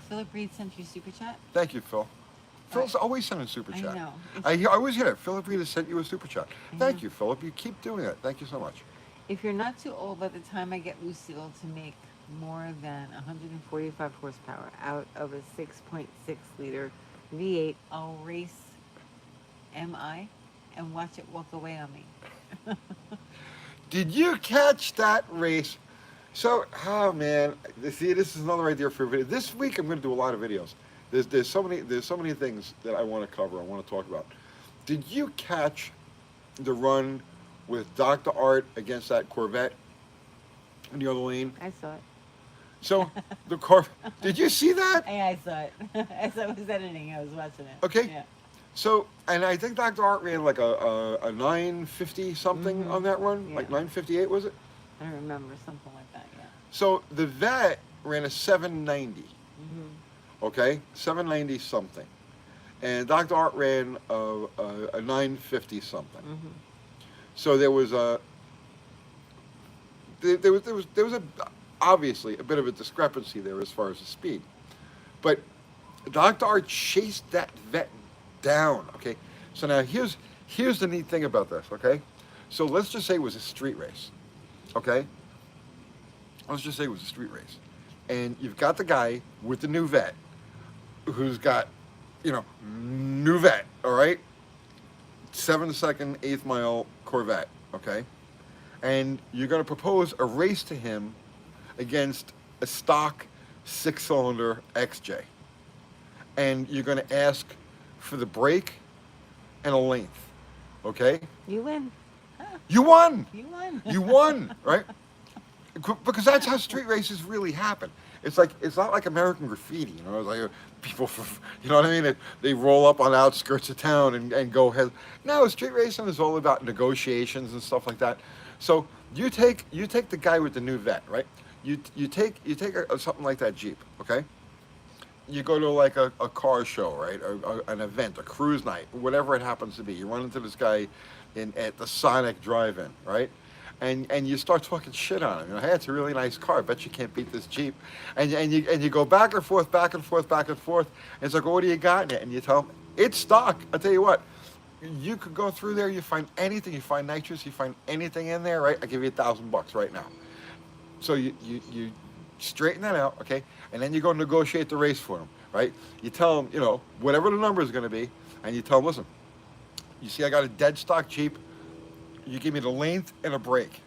Philip Reed sent you super chat. Thank you, Phil. Phil's always sending super chat. I know. I always hear it. Philip Reed has sent you a super chat. I Thank know. you, Philip. You keep doing it. Thank you so much. If you're not too old by the time I get Lucille to make more than 145 horsepower out of a 6.6 liter V8, I'll race MI and watch it walk away on me. Did you catch that race? So, oh man, see, this is another idea for a video. This week I'm going to do a lot of videos. There's so many things that I want to cover. I want to talk about. Did you catch the run with Dr. Art against that Corvette in the other lane? I saw it. So the did you see that? Yeah, I saw it. As I was editing, I was watching it. Okay. Yeah. So, and I think Dr. Art ran like a 950 something on that run, Yeah. like 958 was it? I don't remember, something like that, yeah. So the vet ran a 790. Okay, 790 something, and Dr. Art ran a 950 something. So there was obviously a bit of a discrepancy there as far as the speed, but Dr. Art chased that vet down. Okay, so now here's the neat thing about this. Okay, so let's just say it was a street race. Okay, let's just say it was a street race, and you've got the guy with the new vet who's got, new vet, all right? 7-second, 8th mile Corvette, okay? And you're going to propose a race to him against a stock 6-cylinder XJ. And you're going to ask for the brake and a length, okay? You win. You won! You won. You won, right? Because that's how street races really happen. It's not like American graffiti, It's like people, you know what I mean? They roll up on the outskirts of town and go ahead. No, street racing is all about negotiations and stuff like that. So you take the guy with the new vet, right? You take something like that Jeep, okay? You go to like a car show, right? Or an event, a cruise night, whatever it happens to be. You run into this guy at the Sonic Drive-In, right? And you start talking shit on him. Hey, it's a really nice car. I bet you can't beat this Jeep. And you go back and forth, back and forth, back and forth. And it's like, well, what do you got in it? And you tell him, it's stock. I'll tell you what, you could go through there, you find anything. You find nitrous, you find anything in there, right? I'll give you $1,000 right now. So you straighten that out, okay, and then you go negotiate the race for them, right? You tell them, whatever the number is going to be, and you tell them, listen, you see, I got a dead stock Jeep. You give me the length and a brake,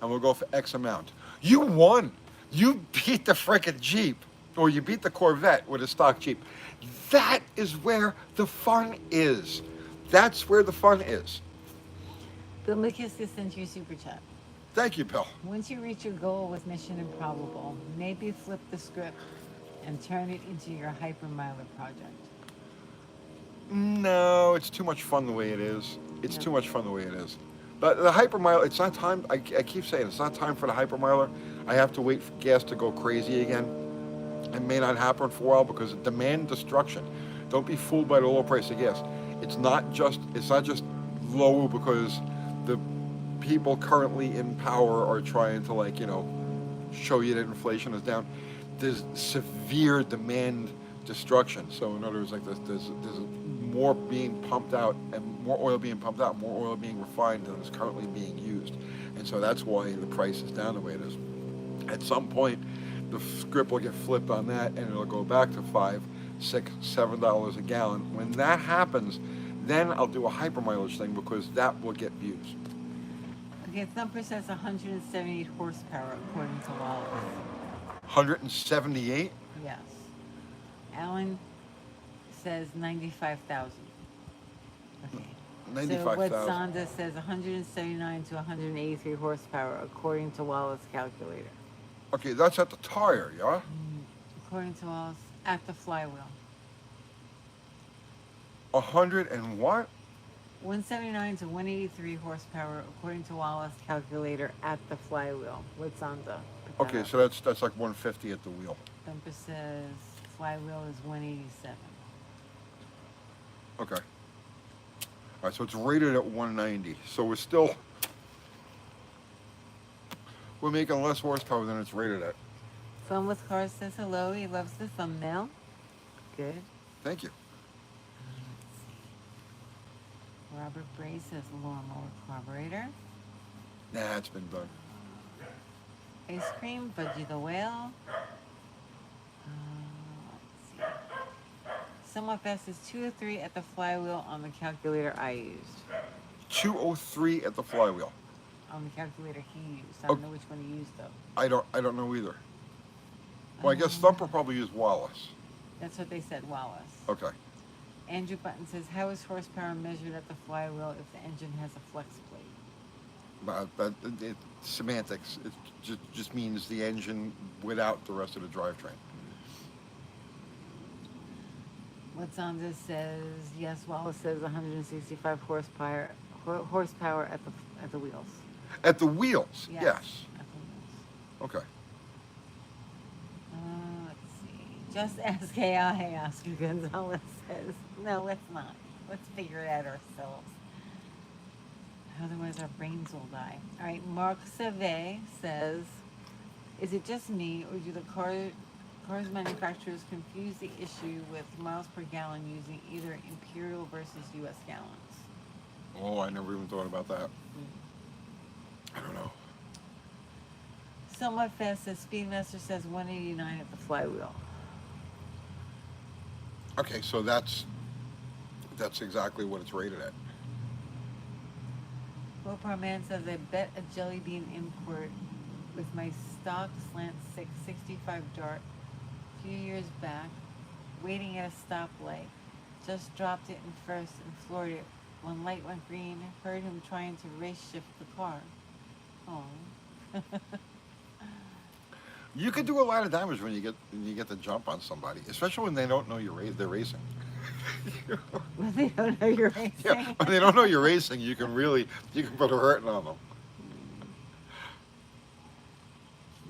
and we'll go for X amount. You won. You beat the frickin' Jeep, or you beat the Corvette with a stock Jeep. That is where the fun is. That's where the fun is. Bill McKissick sent you a super chat. Thank you, Bill. Once you reach your goal with Mission Improbable, maybe flip the script and turn it into your hypermiler project. No, it's too much fun the way it is. It's Yep. too much fun the way it is. But the hypermiler, it's not time. I keep saying it's not time for the hypermiler. I have to wait for gas to go crazy again. It may not happen for a while because of demand destruction. Don't be fooled by the low price of gas. It's not just low because the people currently in power are trying to show you that inflation is down. There's severe demand destruction. So in other words, like there's more being pumped out and more oil being pumped out, more oil being refined than is currently being used. And so that's why the price is down the way it is. At some point, the script will get flipped on that and it'll go back to $5, $6, $7 a gallon. When that happens, then I'll do a hyper mileage thing because that will get views. Okay, Thumper says 178 horsepower according to Wallace. 178? Yes. Alan says 95,000. Okay. So 95,000. what Sonda says 179 to 183 horsepower according to Wallace calculator. Okay, that's at the tire, yeah? According to Wallace at the flywheel. 100 and what? 179 to 183 horsepower according to Wallace calculator at the flywheel. What's on the? Okay, so that's like 150 at the wheel. Thumper says flywheel is 187. Okay. All right, so it's rated at 190. So we're making less horsepower than it's rated at. Fun with Cars says hello. He loves the thumbnail. Good. Thank you. Robert Bray says lawnmower carburetor. Nah, it's been done. Ice cream, Budgie the whale. Let's see. Somewhat fast is 203 at the flywheel on the calculator I used. 203 at the flywheel. On the calculator he used. I don't know which one he used though. I don't know either. Well, I guess Thumper probably used Wallace. That's what they said, Wallace. Okay. Andrew Button says, how is horsepower measured at the flywheel if the engine has a flex plate? But semantics. It just means the engine without the rest of the drivetrain. Watsonda says, yes, Wallace says 165 horsepower at the wheels. At the wheels, yes. At the wheels. Okay. Let's see. Just ask AI, Oscar Gonzalez says. No, let's not. Let's figure it out ourselves. Otherwise, our brains will die. All right, Mark Save says, is it just me, or do the cars manufacturers confuse the issue with miles per gallon using either imperial versus U.S. gallons? Oh, I never even thought about that. I don't know. Somewhat Fast says, Speedmaster says 189 at the flywheel. Okay, so that's exactly what it's rated at. Bopar Man says, I bet a Jelly Bean import with my stock slant 665 Dart a few years back, waiting at a stoplight. Just dropped it in first and floored it. When light went green, heard him trying to race shift the car. Oh. You could do a lot of damage when you get the jump on somebody, especially when they don't know they're racing. When they don't know you're racing. Yeah, when they don't know you're racing, you can put a hurting on them.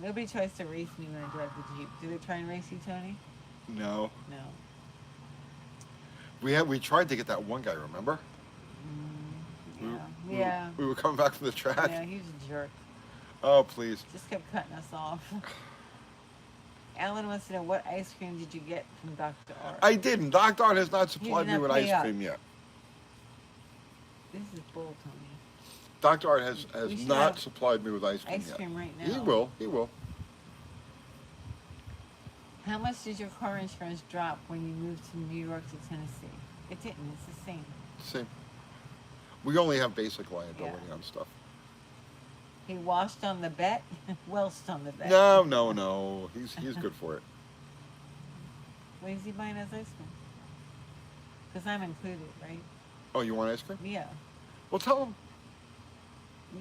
Nobody tries to race me when I drive the Jeep. Do they try and race you, Tony? No. No. We tried to get that one guy, remember? Yeah. We were coming back from the track. Yeah, he was a jerk. Oh, please. Just kept cutting us off. Alan wants to know, what ice cream did you get from Dr. Art? I didn't. Dr. Art has not supplied did me not with pay ice up. cream yet. This is bull, Tony. Dr. Art has We should not have supplied me with ice cream Ice yet. cream right now. He will. How much did your car insurance drop when you moved from New York to Tennessee? It didn't. It's the same. Same. We only have basic liability Yeah. on stuff. He washed on the bet, welched on the bet. No, no, no. He's good for it. When is he buying us ice cream? Because I'm included, right? Oh, you want ice cream? Yeah. Well, tell him.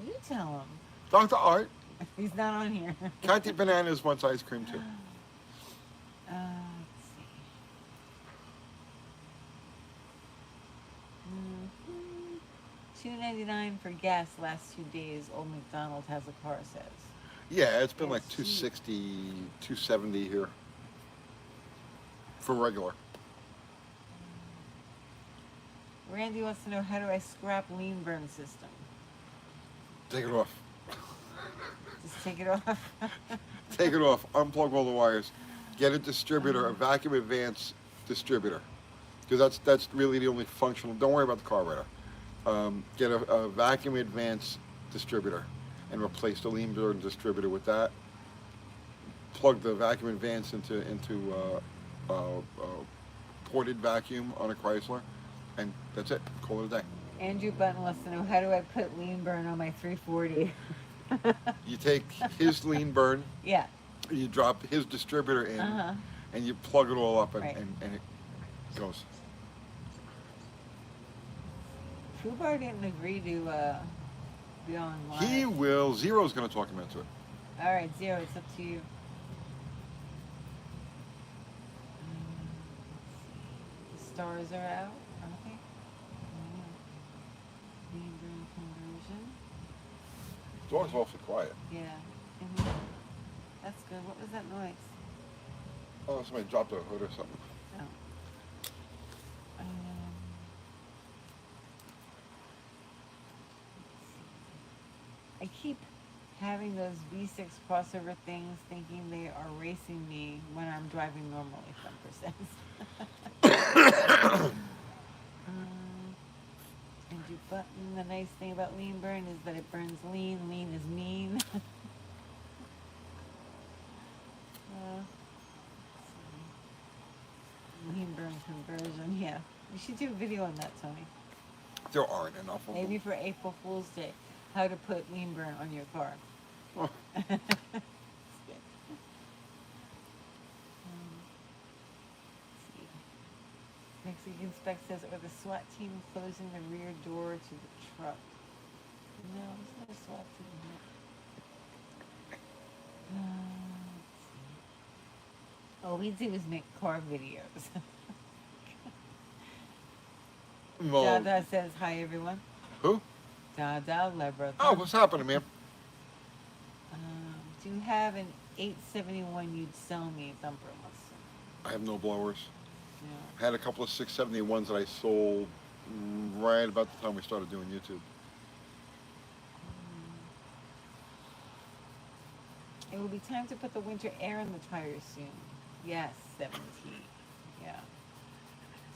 You tell Dr. Art, him. He's not on here. Candy Bananas wants ice cream too. Let's see. $2.99 for gas last 2 days. Old McDonald has a car says. Yeah, it's been like Yes, 260, 270 here for regular. Randy wants to know, how do I scrap lean burn system? Take it off. Just take it off. Take it off. Unplug all the wires. Get a distributor, a vacuum advance distributor, because that's really the only functional. Don't worry about the carburetor. Get a vacuum advance distributor, and replace the lean burn distributor with that. Plug the vacuum advance into ported vacuum on a Chrysler, and that's it. Call it a day. Andrew Button wants to know, how do I put lean burn on my 340? You take his lean burn, Yeah. you drop his distributor in, Uh-huh. and you plug it all up, and, Right. and it goes. Fubar didn't agree to be on live. He will. Zero's going to talk him into it. All right, Zero, it's up to you. The stars are out, aren't they? Lean burn conversion. Door's awfully quiet. Yeah. Mhm. That's good. What was that noise? Oh, somebody dropped a hood or something. Oh. Um, I keep having those V6 crossover things thinking they are racing me when I'm driving normally, Thumper says. Andrew Button, the nice thing about lean burn is that it burns lean. Lean is mean. Lean burn conversion, yeah. We should do a video on that, Tony. There aren't enough of Maybe them. for April Fool's Day, how to put lean burn on your car. Oh, It's good. Let's see. Mexican Spec says, are the SWAT team closing the rear door to the truck? No, there's no SWAT team here. All we do is make car videos. well, Dada says, hi everyone. who? Dada Lebra. Oh, what's happening, man? Do you have an 871 you'd sell me, Thumper wants to I have no blowers. know. I had a couple of 671s that I sold right about the time we started doing YouTube. It will be time to put the winter air in the tires soon. Yes, 17. Yeah.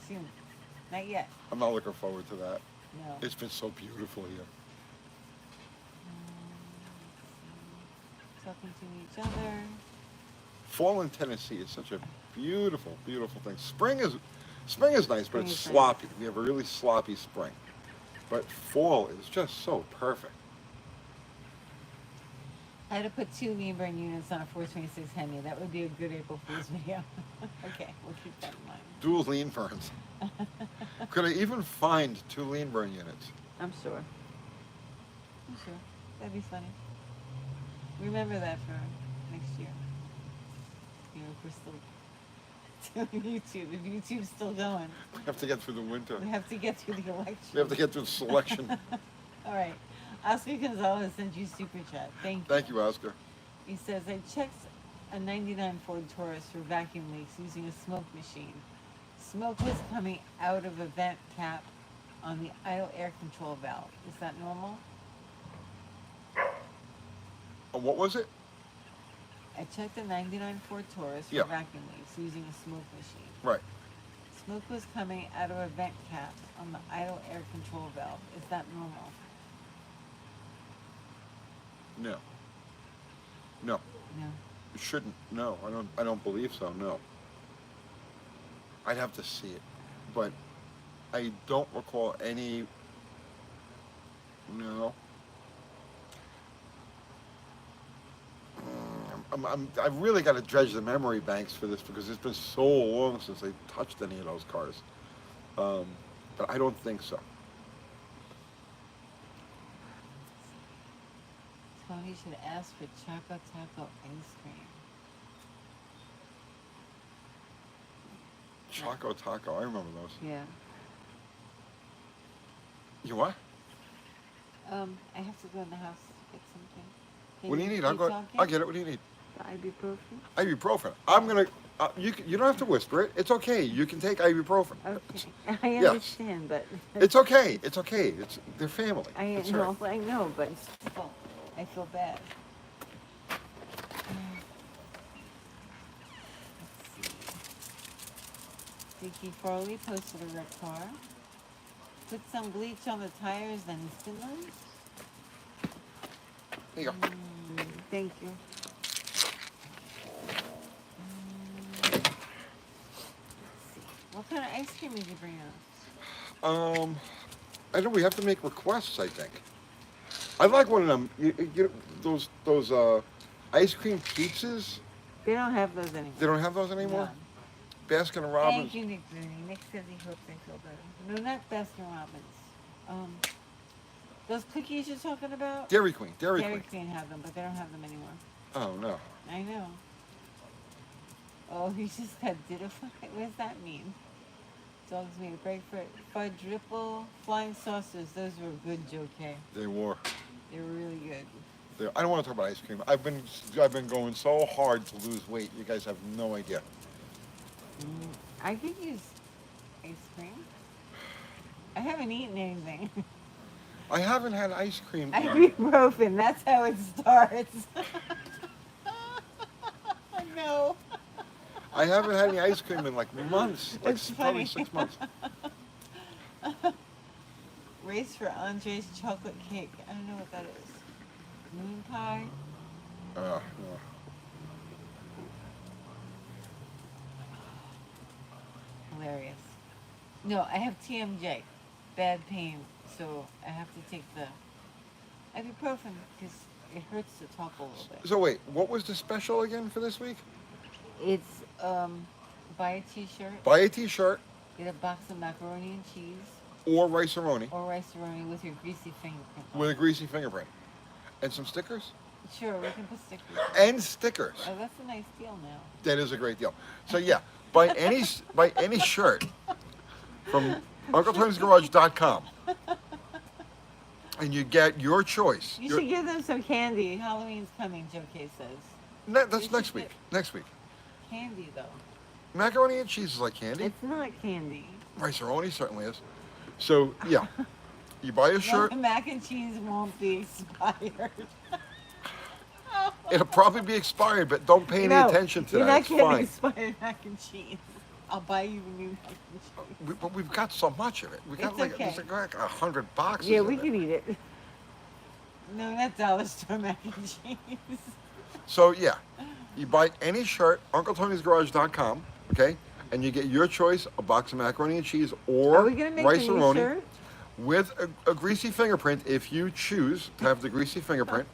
Soon. Not yet. I'm not looking forward to that. No. It's been so beautiful here. Talking to each other. Fall in Tennessee is such a beautiful, beautiful thing. Spring is nice, but Spring it's is nice. sloppy. We have a really sloppy spring. But fall is just so perfect. I had to put 2 lean burn units on a 426 Hemi. That would be a good April Fool's video. Okay, we'll keep that in mind. Dual lean burns. Could I even find 2 lean burn units? I'm sure. I'm sure. That'd be funny. Remember that for next year. You know, if we're still doing YouTube. If YouTube's still going, We have to get through the winter. we have to get through the election. We have to get through the selection. All right. Oscar Gonzalez sent you super chat. Thank you. Thank you, Oscar. He says, I checked a 99 Ford Taurus for vacuum leaks using a smoke machine. Smoke was coming out of a vent cap on the idle air control valve. Is that normal? What was it? I checked a 99 Ford Taurus for Yeah. vacuum leaks using a smoke machine. Right. Smoke was coming out of a vent cap on the idle air control valve. Is that normal? No. No. No. Shouldn't. No, I don't. I don't believe so. No. I'd have to see it, but I don't recall any. No. I've really got to dredge the memory banks for this because it's been so long since I touched any of those cars. Um, but I don't think so. Tony should ask for Choco Taco ice cream. Choco Taco, I remember those. Yeah. You what? I have to go in the house to get something. What do you need? keep I'll talking? get it. What do you need? The ibuprofen. Ibuprofen. I'm gonna. You don't have to whisper it. It's okay. You can take ibuprofen. Okay, I Yes. understand, but It's okay. It's okay. It's their family. I It's know, all right. I know, but still, I feel bad. Let's see. Vicky Farley posted a red car. Put some bleach on the tires, then spin them. There you go. Thank you. What kind of ice cream did you bring us? I know we have to make requests. I think. I like one of them. Those ice cream pizzas. They don't have those anymore. They don't have those anymore. No. Baskin and Robbins. Thank you, Nick Rooney. Nick says he hopes I feel better. No, not Baskin Robbins. Those cookies you're talking about? Dairy Queen. Dairy Dairy Queen. Queen have them, but they don't have them anymore. Oh no. I know. Oh, he just got dittified. What does that mean? Dogs made a break for it. Quadruple flying saucers. Those were good, Joe K. They were. They were really good. I don't want to talk about ice cream. I've been going so hard to lose weight. You guys have no idea. I could use ice cream. I haven't eaten anything. I haven't had ice cream. Ibuprofen. That's how it starts. No. I haven't had any ice cream in like months. Like It's probably funny. 6 months. Race for Andre's chocolate cake. I don't know what that is. Moon pie. No. Hilarious. No, I have TMJ. Bad pain. So I have to take the ibuprofen because it hurts to talk a little bit. So wait, what was the special again for this week? It's buy a t-shirt, Buy a T-shirt get a box of macaroni and cheese or rice-a-roni or rice-a-roni with your greasy fingerprint on with a it. greasy fingerprint and some stickers. Sure, we can put stickers. And stickers. Oh, that's a nice deal now. That is a great deal. So yeah, buy any shirt from UncleTony'sGarage.com, and you get your choice. You should give them some candy. Halloween's coming, Joe K says. That's you next should week. get- Next week. Candy, though. Macaroni and cheese is like candy. It's not candy. Rice-a-roni certainly is. So yeah, you buy a No, shirt. the mac and cheese won't be expired. It'll probably be expired, but don't pay any No, attention to you're that. not It's getting fine. expired mac and cheese. I'll buy you new mac and cheese. But we've got so much of it. We got It's like okay. there's like 100 boxes. Yeah, of we it. can eat it. No, not dollar store mac and cheese. So yeah, you buy any shirt, UncleTony'sGarage.com, okay, and you get your choice: a box of macaroni and cheese Are or we gonna make a new rice-a-roni shirt? with a greasy fingerprint, if you choose to have the greasy fingerprint.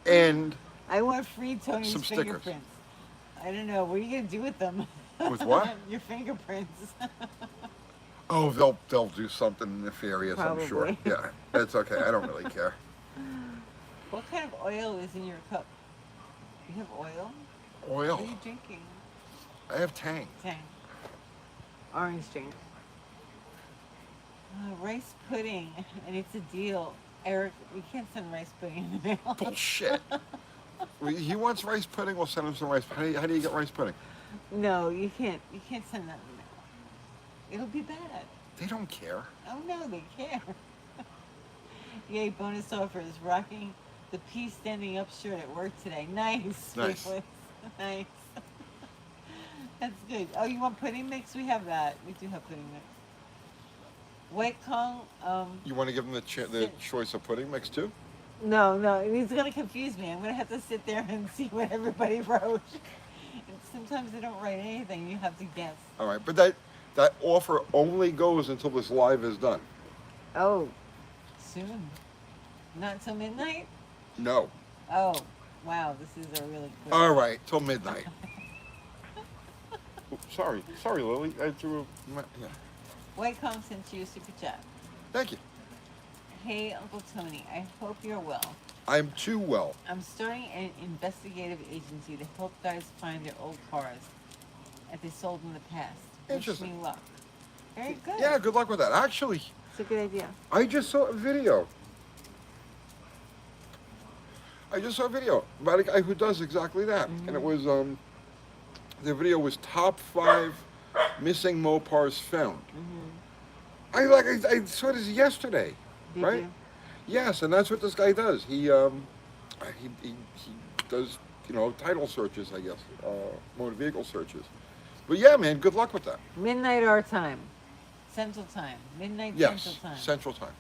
And I want free Tony's Some stickers. fingerprints. I don't know. What are you gonna do with them? With what? Your fingerprints. oh, they'll do something nefarious, I'm sure. Probably. Yeah, that's okay. I don't really care. What kind of oil is in your cup? You have oil? Oil. What are you drinking? I have Tang. Tang. Orange drink. Rice pudding, and it's a deal. Eric, we can't send rice pudding in the mail. Bullshit. He wants rice pudding. We'll send him some rice. How do you get rice pudding? No, you can't. You can't send that in the mail. It'll be bad. They don't care. Oh no, they care. Yay! Bonus offers. Rocking the pea standing up shirt at work today. Nice. Nice. Faithless. Nice. That's good. Oh, you want pudding mix? We have that. We do have pudding mix. White Kong. You want to give them the choice of pudding mix too? No, no, he's gonna confuse me. I'm gonna have to sit there and see what everybody wrote. And sometimes they don't write anything. You have to guess. All right, but that offer only goes until this live is done. Oh, soon. Not till midnight? No. Oh, wow, this is a really quick. All right, till midnight. Sorry, Lily. I threw. Yeah. White Com sent you a super chat. Thank you. Hey, Uncle Tony, I hope you're well. I'm too well. I'm starting an investigative agency to help guys find their old cars that they sold in the past. Wish Interesting. me luck. Very good. Yeah, good luck with that. Actually, It's a good idea. I just saw a video. About a guy who does exactly that, and it was the video was top 5 missing Mopars found. I saw this yesterday, Did right? you? Yes, and that's what this guy does. He does title searches, I guess, motor vehicle searches. But yeah, man, good luck with that. Midnight our time. Central time. Midnight Yes, Central time. Central Time.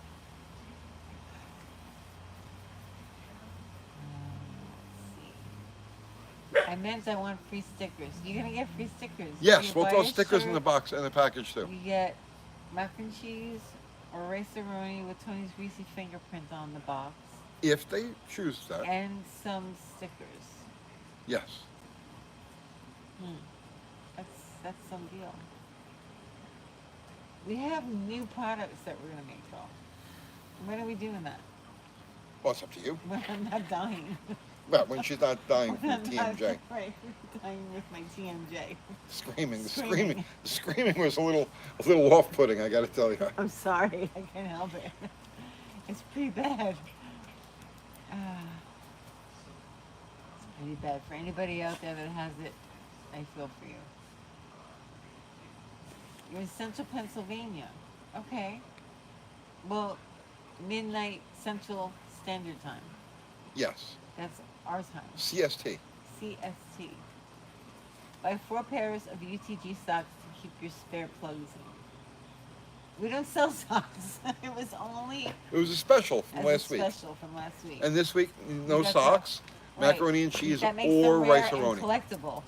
Let's see. I meant I want free stickers. You're gonna get free stickers. Yes, You we'll buy throw a stickers in the shirt, box in the package too. You get mac and cheese or rice-a-roni with Tony's greasy fingerprint on the box, If they choose that, and some stickers. yes. That's some deal. We have new products that we're gonna make though. When are we doing that? Well, it's up to you. When I'm not dying. Well, when she's not dying When from I'm not TMJ. right, dying with my TMJ. The screaming was a little off-putting. I got to tell you. I'm sorry, I can't help it. It's pretty bad. It's pretty bad. For anybody out there that has it, I feel for you. You're in Central Pennsylvania. Okay. Well, midnight Central Standard Time. Yes. That's our time. CST. CST. Buy 4 pairs of UTG socks to keep your spare plugs in. We don't sell socks. It was only It was a special from as last a week. special from last week. And this week, no That's socks, right. macaroni and cheese, That makes or them rare rice and aroni. collectible.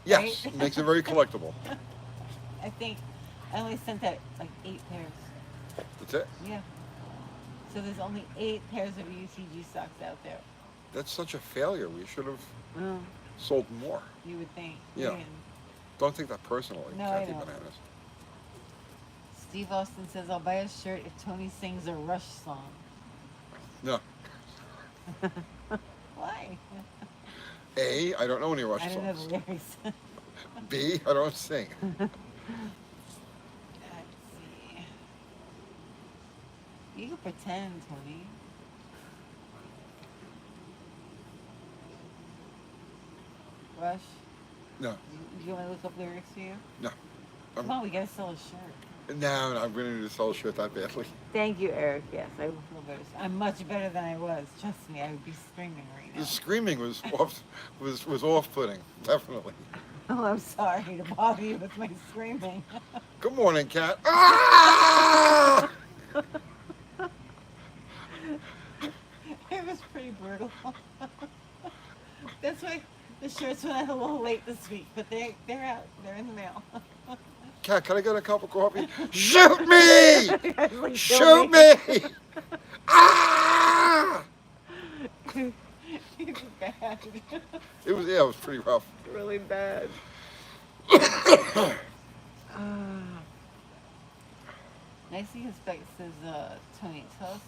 Yes, right? it makes it very collectible. I think I only sent out like 8 pairs. That's it. Yeah. So there's only 8 pairs of UTG socks out there. That's such a failure. We should have Mm, sold more. you would think. Yeah. And Don't take that personally, No, I Kathy don't. Bananas. Steve Austin says, I'll buy a shirt if Tony sings a Rush song. No. Why? A, I don't know any Rush I don't know songs. the lyrics. B, I don't sing. Let's see. You can pretend, Tony. Rush, No, you want me to look up lyrics for you? no. Come on, we gotta sell a shirt. No, I'm going to need to sell a shirt that badly. Thank you, Eric. Yes, I will feel better. I'm much better than I was. Trust me, I would be screaming right now. The screaming was off-putting, definitely. Oh, I'm sorry to bother you with my screaming. Good morning, Cat. Ah! It was pretty brutal. That's why the shirts went out a little late this week, but they're out. They're in the mail. Cat, can I get a cup of coffee? Shoot me! Like, Shoot me! Ah! It's bad. It was pretty rough. Really bad. Nicely Spec says, Tony, tell us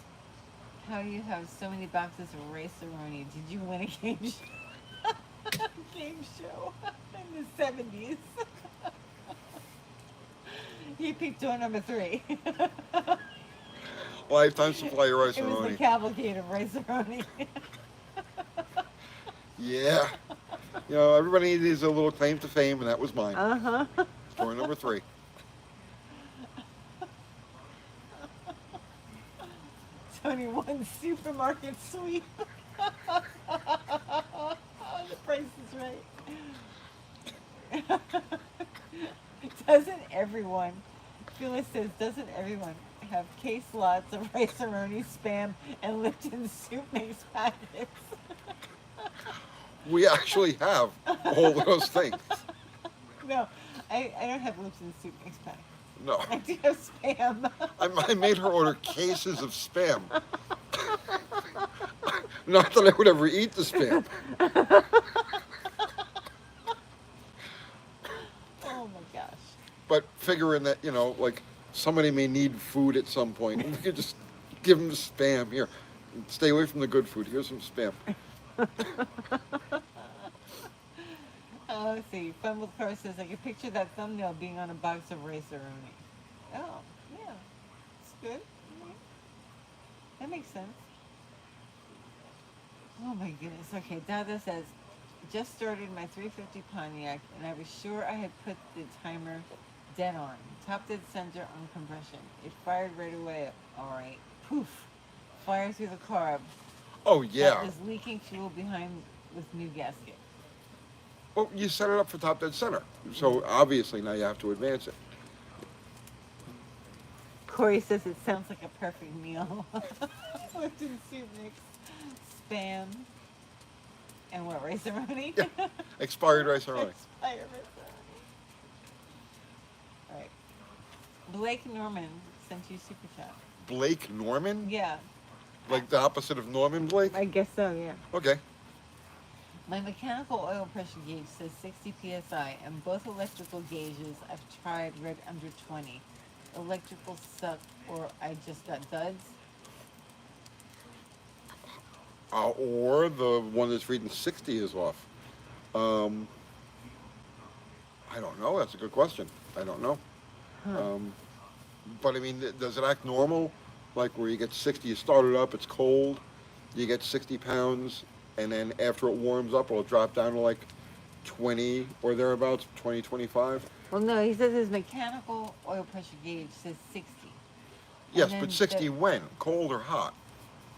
how you have so many boxes of rice-a-roni. Did you win a game show? Game show in the 70s. He picked door number 3. Lifetime supply of rice It and was the roni. cavalcade of rice-a-roni. Yeah. You know, everybody needs a little claim to fame, and that was mine. Uh-huh. Door number 3. Tony won supermarket sweep. The price is right. Doesn't everyone, Phyllis says, doesn't everyone have case lots of rice-a-roni, Spam, and Lipton soup mix packets. We actually have all those things. No, I don't have Lipton soup mix packets. No, I do have Spam. I made her order cases of Spam. Not that I would ever eat the Spam. Oh my gosh. But figuring that, like somebody may need food at some point, we could just give them Spam. Here, stay away from the good food. Here's some Spam. Oh, let's see. Fun with Car says, I can picture that thumbnail being on a box of rice-a-roni. Oh, yeah. It's good. Mhm. That makes sense. Oh my goodness. Okay, Dada says, just started my 350 Pontiac and I was sure I had put the timer dead on. Top dead center on compression. It fired right away. All right. Poof. Fire through the carb. Oh That yeah. was leaking fuel behind with new gasket. Well, you set it up for top dead center, so obviously now you have to advance it. Corey says it sounds like a perfect meal. Lipton soup mix, Spam, and what, rice-a-roni? Yeah. Expired rice and roni. Expired rice-a-roni. All right. Blake Norman sent you a super chat. Blake Norman, Yeah, like the opposite of Norman Blake. I guess so, yeah. Okay. My mechanical oil pressure gauge says 60 psi, and both electrical gauges I've tried read under 20. Electrical suck, or I just got duds. Or the one that's reading 60 is off. I don't know. That's a good question. I don't know. Huh. But I mean, does it act normal? Like where you get 60, you start it up, it's cold, you get 60 pounds, and then after it warms up, it'll drop down to like 20 or thereabouts, 20, 25? Well, no, he says his mechanical oil pressure gauge says 60. Yes, And but then 60 when? Cold or hot?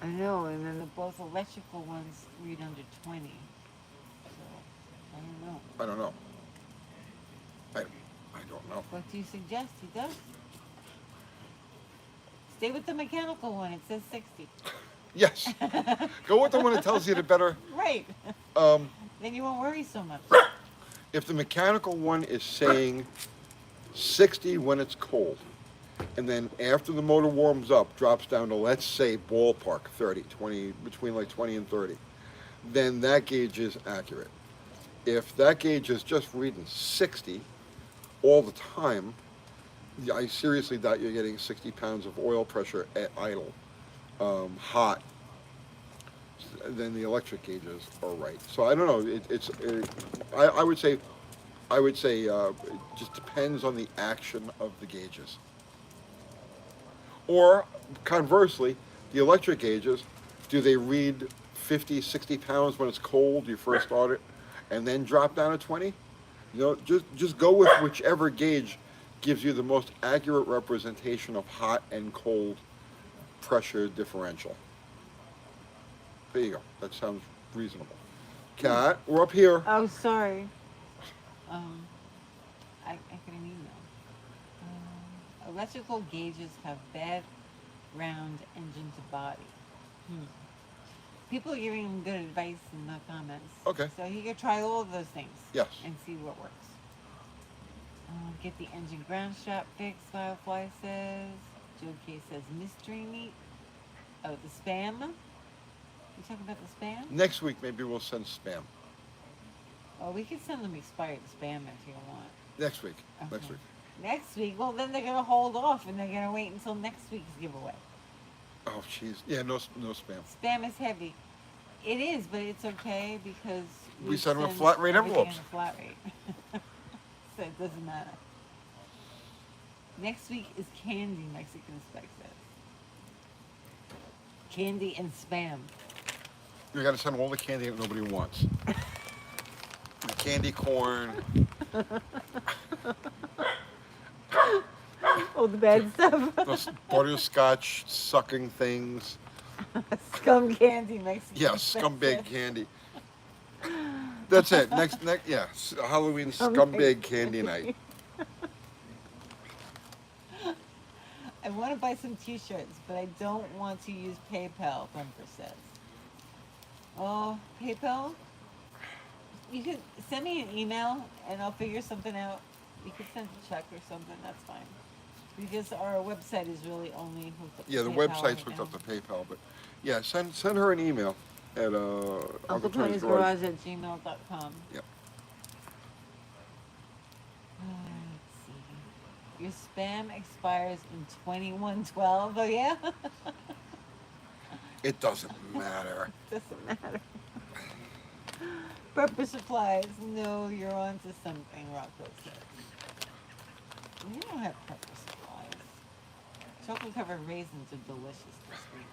I know, and then the both electrical ones read under 20. So, I don't know. I don't know. I don't know. What do you suggest he does? Stay with the mechanical one. It says 60. Yes. Go with the one that tells you the better. Right. Um, Then you won't worry so much. if the mechanical one is saying 60 when it's cold, and then after the motor warms up, drops down to, let's say, ballpark 30, 20, between like 20 and 30, then that gauge is accurate. If that gauge is just reading 60 all the time, I seriously doubt you're getting 60 pounds of oil pressure at idle, hot. Then the electric gauges are right. So I don't know. I would say, it just depends on the action of the gauges. Or conversely, the electric gauges, do they read 50, 60 pounds when it's cold, you first start it, and then drop down to 20? Just go with whichever gauge gives you the most accurate representation of hot and cold pressure differential. There you go. That sounds reasonable. Kat, we're up here. Oh, sorry. I got an email. Electrical gauges have bad round engine to body. People are giving him good advice in the comments. Okay. So he could try all of those things. Yes. And see what works. Get the engine ground strap fixed, Firefly says. Joe K says mystery meat. Oh, the Spam. You talking about the Spam? Next week, maybe we'll send Spam. Oh, we could send them expired Spam if you want. Next week. Next Okay. week. Next week? Well, then they're gonna hold off and they're gonna wait until next week's giveaway. Oh, jeez. Yeah, no Spam. Spam is heavy. It is, but it's okay because We send them a flat rate everything envelopes. in a flat rate, so it doesn't matter. Next week is candy. Mexican Spec says. Candy and Spam. You got to send all the candy that nobody wants. The candy corn. Oh, the bad stuff. Those butterscotch sucking things. Scum candy, Mexican. Yeah, Spec scumbag says. candy. That's it. Next, yeah, Halloween scumbag candy night. I want to buy some T-shirts, but I don't want to use PayPal. Bumper says. Oh, PayPal. You could send me an email, and I'll figure something out. You could send a check or something. That's fine. Because our website is really only hooked up to Yeah, the PayPal website's right hooked now. up to PayPal, but yeah, send her an email at Uncle Uncle Tony's Tony's Garage. Garage at gmail.com. Yep. Let's see. Your spam expires in 2112. Oh, yeah? It doesn't matter. Doesn't matter. Purpose supplies. No, you're on to something, Rocco says. We don't have purpose supplies. Chocolate covered raisins are delicious this week.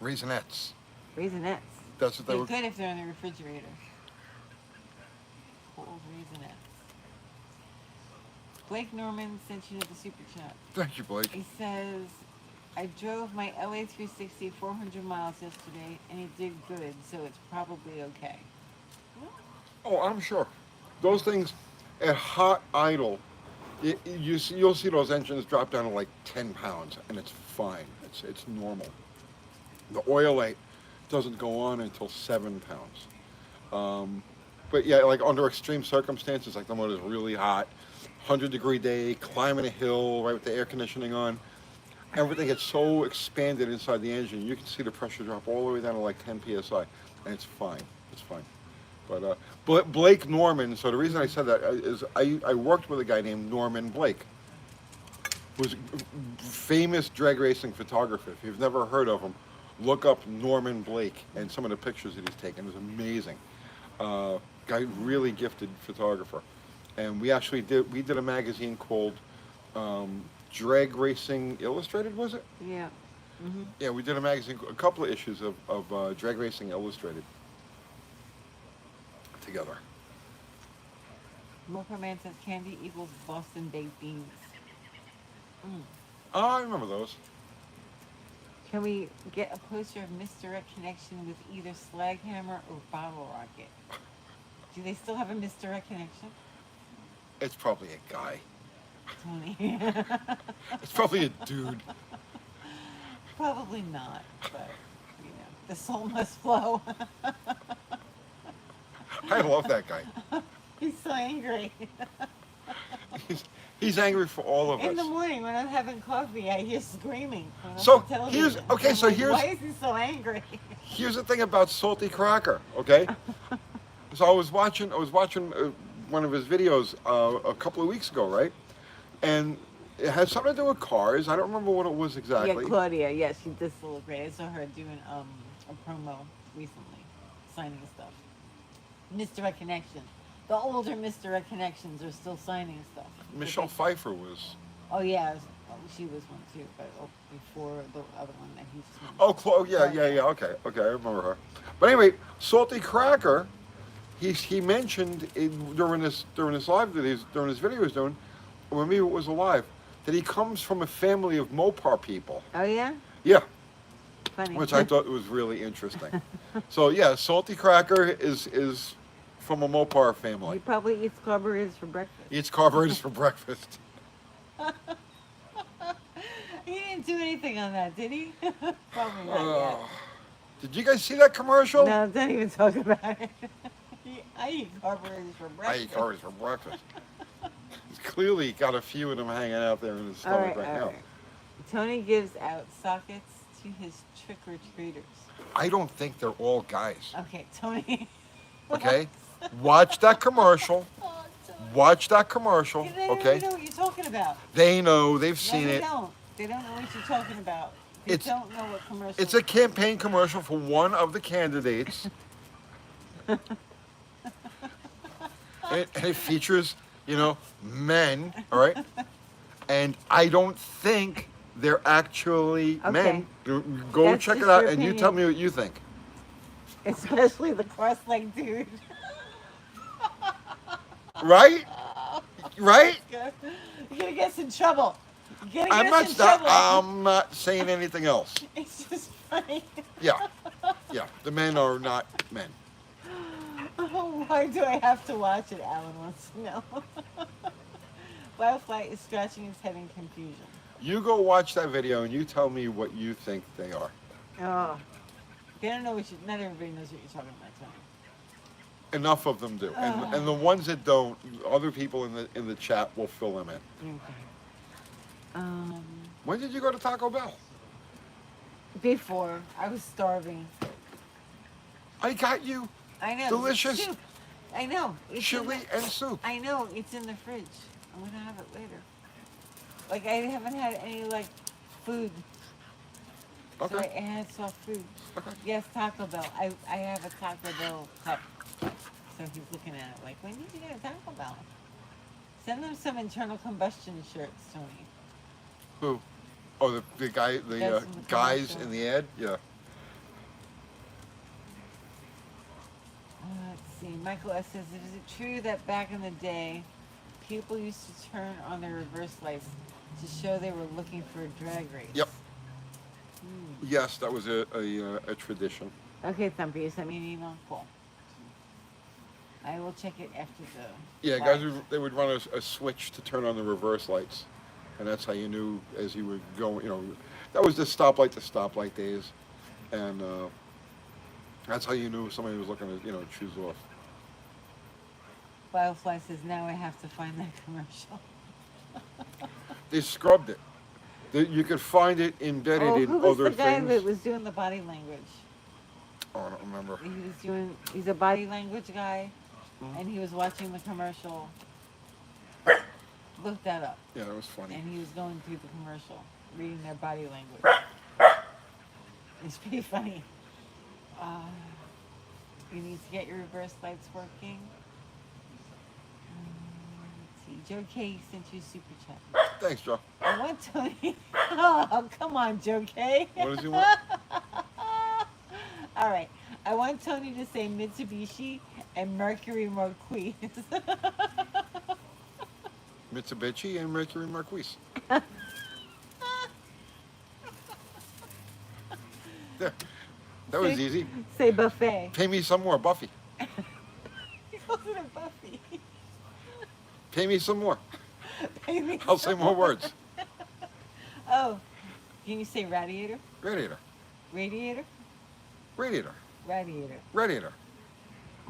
Raisinets. Raisinets. That's what they They're were. good if they're in the refrigerator. Cold raisinets. Blake Norman sent you the super chat. Thank you, Blake. He says, I drove my LA 360 400 miles yesterday and it did good, so it's probably okay. Oh, I'm sure. Those things at hot idle, you'll see those engines drop down to like 10 pounds, and it's fine. It's normal. The oil light doesn't go on until 7 pounds. But yeah, like under extreme circumstances, like the motor's really hot, 100-degree day, climbing a hill, right with the air conditioning on, everything gets so expanded inside the engine, you can see the pressure drop all the way down to like 10 psi, and it's fine. It's fine. But Blake Norman, so the reason I said that is I worked with a guy named Norman Blake, who's a famous drag racing photographer. If you've never heard of him, look up Norman Blake and some of the pictures that he's taken. It was amazing. Guy, really gifted photographer. And we did a magazine called Drag Racing Illustrated, was it? Yeah. Mm-hmm. Yeah, we did a magazine, a couple of issues of Drag Racing Illustrated together. Mocha Man says candy equals Boston baked beans. Mm. Oh, I remember those. Can we get a poster of Misdirect Connection with either Slag Hammer or Bottle Rocket? Do they still have a Misdirect Connection? It's probably a guy. Tony. It's probably a dude. Probably not, but you know, the soul must flow. I love that guy. He's so angry. He's angry for all of In the us. morning when I'm having coffee, I hear screaming on So the television. here's okay. I'm So like, here's why is he so angry? here's the thing about Salty Cracker. Okay. So I was watching one of his videos a couple of weeks ago, right? And it had something to do with cars. I don't remember what it was exactly. Yeah, Claudia. Yeah, she does look great. I saw her doing a promo recently, signing stuff. Misdirect Connection. The older Misdirect Connections are still signing stuff. Michelle Pfeiffer was. Oh yeah, she was one too, but before the other one that he just mentioned. Oh, yeah. Okay, I remember her. But anyway, Salty Cracker, he mentioned during this live that during this video he was doing, when he was alive, that he comes from a family of Mopar people. Oh yeah. Yeah, Funny. which I thought was really interesting. So yeah, Salty Cracker is from a Mopar He family. probably eats carburetors for breakfast. He eats carburetors for breakfast. He didn't do anything on that, did he? Probably not Oh. Did you guys see that commercial? yet. No, don't even talk about it. I eat carburetors for I breakfast. eat carburetors for breakfast. He's clearly got a few of them hanging out there in his All stomach right, right all now. right. Tony gives out sockets to his trick-or-treaters. I don't think they're all guys. Okay, Tony. Okay? Watch that commercial. Oh, Tony. Watch that commercial. They don't Okay? even know what you're talking about. They know. They've No, seen they it. don't. They don't know what you're talking about. They It's- don't know what commercial. It's a campaign commercial for one of the candidates. And it features, men, all right? And I don't think they're actually men. Go That's check it just out your and you opinion. tell me what you think. Especially the cross-legged dude. Right? Right? You're gonna get us in trouble. You're gonna I'm get not us in trouble. I'm not saying anything else. It's just funny. Yeah. The men are not men. Oh, why do I have to watch it? Alan wants to know. Wildfly is scratching his head in confusion. You go watch that video and you tell me what you think they are. Oh, they don't know what you. Not everybody knows what you're talking about, Enough of them do, and the Tony. ones that don't, other people in the chat will fill them in. Okay. Um, When did you go to Taco Bell? before I was starving. I got you I know. delicious Soup. I know. It's in chili the, and soup. I know. It's in the fridge. I'm gonna have it later. Like I haven't had any like food, so I Okay. had soft food. Okay. Yes, Taco Bell. I have a Taco Bell cup. So he's looking at it like, when did you get a Taco Bell? Send them some internal combustion shirts, Tony. Who? Oh, the guy, the That's from the guys commercial. in the ad. Yeah. Let's see. Michael S. says, is it true that back in the day, people used to turn on their reverse lights to show they were looking for a drag race? Yep. Hmm. Yes, that was a tradition. Okay, Thumpy, you sent me an email. Cool. I will check it after the. Yeah, live. guys, they would run a switch to turn on the reverse lights, and that's how you knew as you were going. You know, that was the stoplight to stoplight days, and that's how you knew somebody was looking to choose off. Biofly says, now I have to find that commercial. They scrubbed it. You could find it embedded Oh, in who was other the guy things. that was doing the body language? Oh, I don't remember. He's a body language guy, Mhm. and he was watching the commercial. Look that up. Yeah, that was funny. And he was going through the commercial, reading their body language. It's pretty funny. You need to get your reverse lights working. Let's see. Joe K sent you a super chat. Thanks, Joe. I want Tony. Oh, come on, Joe K. What does he want? All right. I want Tony to say Mitsubishi and Mercury Marquis. Mitsubishi and Mercury Marquis. There. That was easy. Say buffet. Pay me some more, Buffy. He calls it a Buffy. Pay me some more. Pay me I'll say more words. Oh, can you say radiator? Radiator. Radiator? Radiator. Radiator. Radiator.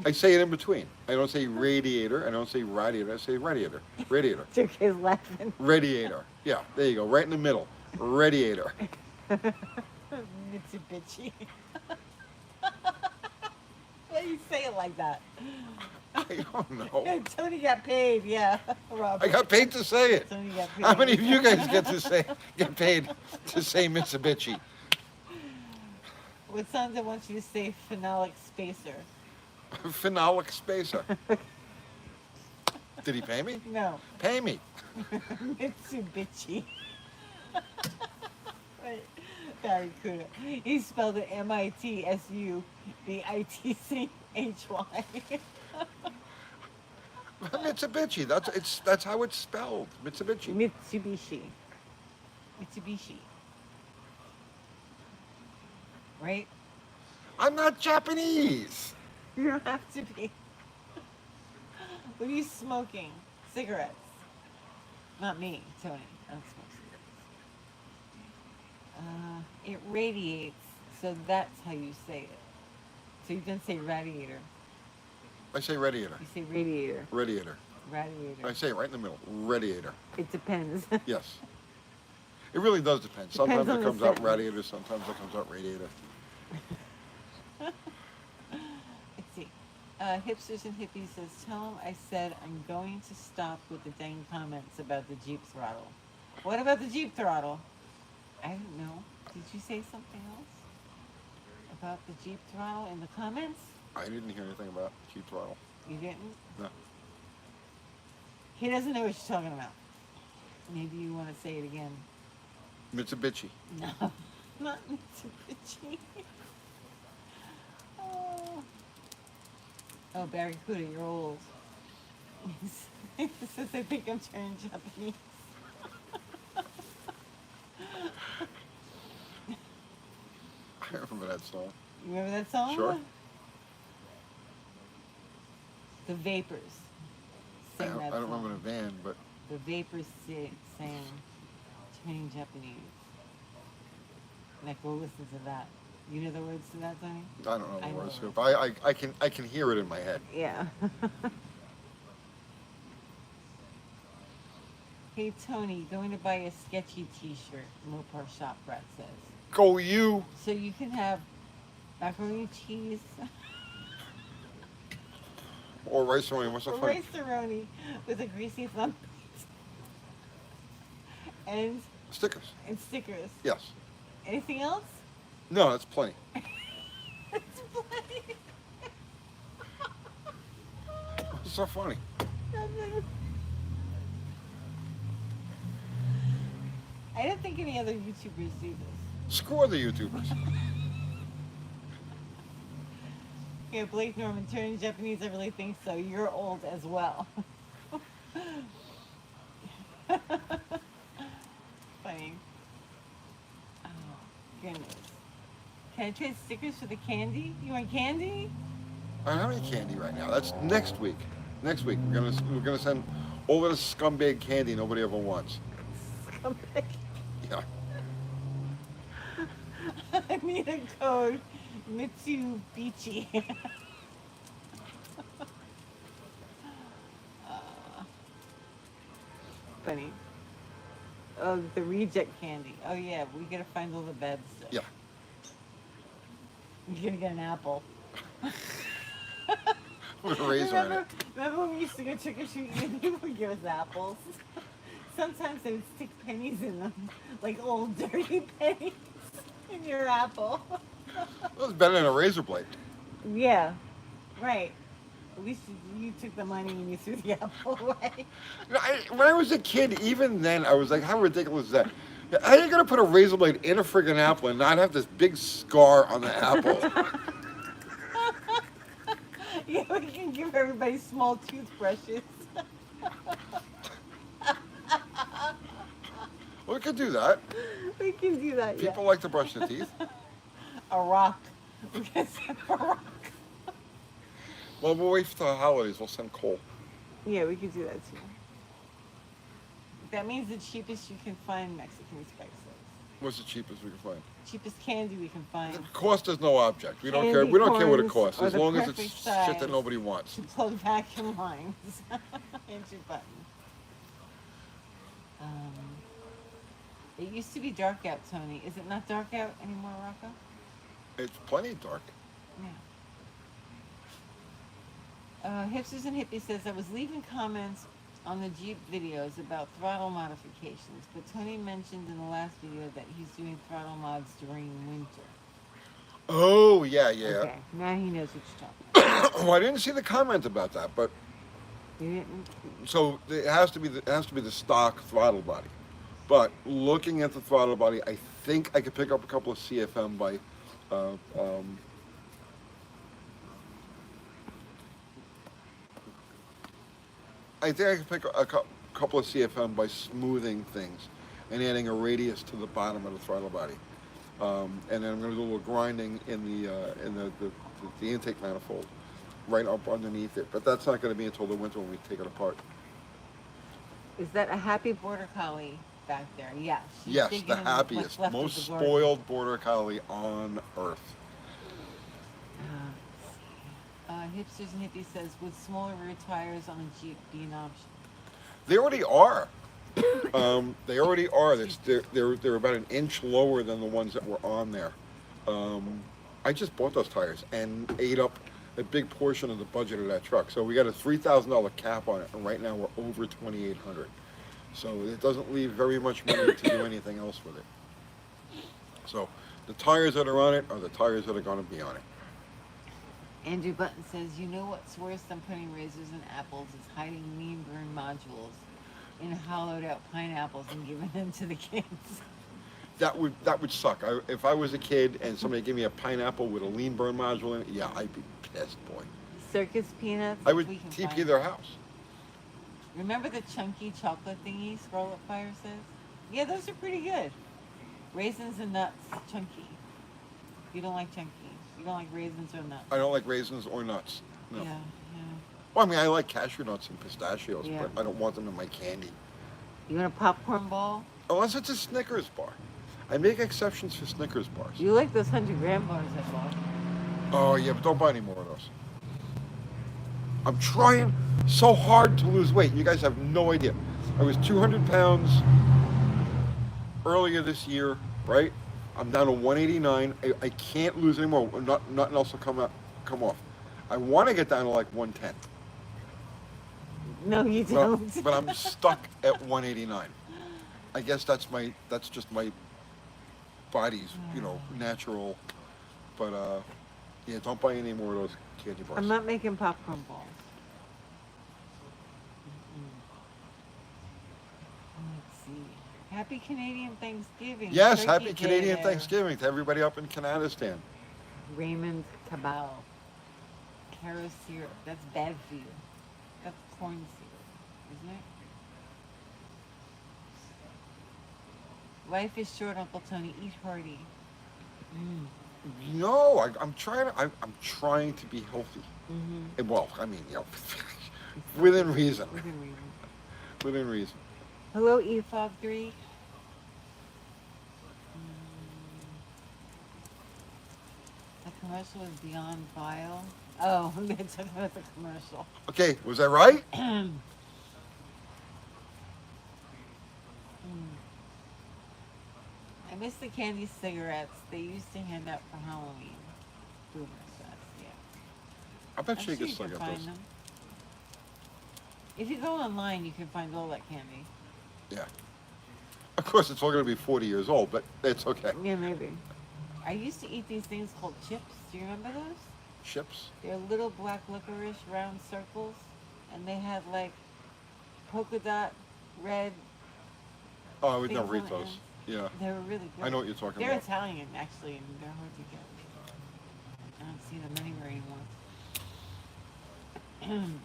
I say it in between. I don't say radiator. I don't say radiator. I say radiator. Radiator. Joe K's laughing. Radiator. Yeah, there you go. Right in the middle. Radiator. Mitsubishi. Why do you say it like that? I don't know. Tony got paid, yeah. Robert. I got paid to say it. Tony got paid. How many of you guys get paid to say Mitsubishi? What Sandra wants you to say phenolic spacer? Phenolic spacer. Did he pay me? No. Pay me. Mitsubishi. Right. Barry Kuda. He spelled it MITSU, the ITCHY. Mitsubishi. That's how it's spelled. Mitsubishi. Mitsubishi. Mitsubishi. Right? I'm not Japanese. You don't have to be. What are you smoking? Cigarettes. Not me, Tony. I don't smoke cigarettes. It radiates, so that's how you say it. So you didn't say radiator. I say radiator. You say radiator. Radiator. Radiator. I say it right in the middle. Radiator. It depends. Yes. It really does depend. Sometimes Depends on it the comes out sentence. radiator. Sometimes it comes out radiator. Let's see. Hipsters and Hippies says, tell them I said I'm going to stop with the dang comments about the Jeep throttle. What about the Jeep throttle? I don't know. Did you say something else about the Jeep throttle in the comments? I didn't hear anything about cheap throttle. You didn't? No. He doesn't know what you're talking about. Maybe you want to say it again. Mitsubishi. No, not Mitsubishi. Oh, Barry Kuda, you're old. He says, I think I'm turning Japanese. I remember that song. You remember that song? Sure. The Vapors. I Sing don't, that I don't song. remember the band, but The Vapors sang turning Japanese. Like, we'll listen to that. You know the words to that, Tony? I don't know I the know words the to it, words. but I can hear it in my head. Yeah. Hey, Tony, going to buy a sketchy t-shirt. Mopar Shop, Brett says. Go you. So you can have macaroni and cheese Or rice roni. What's so or funny? rice-a-roni with a greasy thumb and Stickers. stickers. Yes. Anything else? No, that's plenty. That's plenty. What's so funny? Nothing. I don't think any other YouTubers do this. Screw the YouTubers. Yeah, Blake Norman, turning Japanese, I really think so. You're old as well. Funny. Oh, goodness. Can I trade stickers for the candy? You want candy? I don't have any candy right now. That's next week. Next week we're gonna send all of this scumbag candy nobody ever wants. Scumbag. Yeah. I need a code. Mitsubishi. Funny. Oh, the reject candy. Oh yeah, we gotta find all the bad stuff. Yeah. You're gonna get an apple. With a razor in it. Remember when we used to go trick or treating and people would give us apples? Sometimes they would stick pennies in them, like old dirty pennies in your apple. It was better than a razor blade. Yeah, right. At least you took the money and you threw the apple away. You know, when I was a kid, even then, I was like, how ridiculous is that? How are you going to put a razor blade in a friggin' apple and not have this big scar on the apple? Yeah, we can give everybody small toothbrushes. Well, we could do that. We can do that, yeah. People like to brush their teeth. A rock. We can send a rock. Well, we'll wait for the holidays. We'll send coal. Yeah, we could do that too. That means the cheapest you can find Mexican spices. What's the cheapest we can find? Cheapest candy we can find. Cost is no object. We don't Candy care. We don't care what it corns costs, are as the long as perfect it's shit that size. nobody wants. To plug vacuum lines. Enter button. It used to be dark out, Tony. Is it not dark out anymore, Rocco? It's plenty dark. Yeah. Hipsters and Hippies says, I was leaving comments on the Jeep videos about throttle modifications, but Tony mentioned in the last video that he's doing throttle mods during winter. Oh yeah, yeah. Okay, now he knows what you're talking about. Oh, I didn't see the comment about that, but You didn't? so it has to be the stock throttle body. But looking at the throttle body, I think I could pick up a couple of CFM by. I think I could pick a couple of CFM by smoothing things and adding a radius to the bottom of the throttle body, and then I'm going to do a little grinding in the intake manifold, right up underneath it. But that's not going to be until the winter when we take it apart. Is that a happy border collie back there? Yeah. She's Yes, digging the in what's happiest, left of most the garden. spoiled border collie on earth. Hipsters and Hippies says, would smaller rear tires on a Jeep be an option? They already are. They already are. They're about an inch lower than the ones that were on there. I just bought those tires and ate up a big portion of the budget of that truck. So we got a $3,000 cap on it, and right now we're over $2,800. So it doesn't leave very much money to do anything else with it. So the tires that are on it are the tires that are going to be on it. Andrew Button says, you know what's worse than putting razors in apples is hiding mean burn modules in hollowed out pineapples and giving them to the kids. That would suck. If I was a kid and somebody gave me a pineapple with a lean burn module in it, yeah, I'd be pissed, boy. Circus peanuts. I would we can TP find their them. house. Remember the chunky chocolate thingy, Scroll Up Fire says? Yeah, those are pretty good. Raisins and nuts, chunky. You don't like chunky. You don't like raisins or nuts. I don't like raisins or nuts. No. Yeah. Well, I mean, I like cashew nuts and pistachios, Yeah. but I don't want them in my candy. You want a popcorn ball? Unless it's a Snickers bar. I make exceptions for Snickers bars. You like those 100-gram bars I bought. Oh yeah, but don't buy any more of those. I'm trying so hard to lose weight. You guys have no idea. I was 200 pounds earlier this year, right? I'm down to 189. I can't lose anymore. Nothing else will come off. I want to get down to like 110, No, you but don't. but I'm stuck at 189. I guess that's just my body's natural. But yeah, don't buy any more of those candy bars. I'm not making popcorn balls. Let's see. Happy Canadian Thanksgiving. Yes, Turkey happy Day Canadian there. Thanksgiving to everybody up in Canadistan. Raymond Cabal. Caro syrup. That's bad for you. That's corn syrup, isn't it? Life is short, Uncle Tony. Eat hearty. No, I'm trying to. I'm trying to be healthy. Mm-hmm. And, well, I mean, within reason. Within reason. Within reason. Hello, EFOG3. The commercial is beyond vile. Oh, I'm going to talk about the commercial. Okay, was that right? I miss the candy cigarettes they used to hand out for Halloween. Boomers, yeah. I bet I'm you sure could you still can get find those. them. If you go online, you can find all that candy. Yeah. Of course, it's all going to be 40 years old, but it's okay. Yeah, maybe. I used to eat these things called chips. Do you remember those? Chips? They're little black licorice round circles, and they had like polka dot red. Oh, I would things never on eat the those. ends. Yeah. They were really good. I know what you're talking They're about. Italian, actually, and they're hard to get. I don't see them anywhere anymore.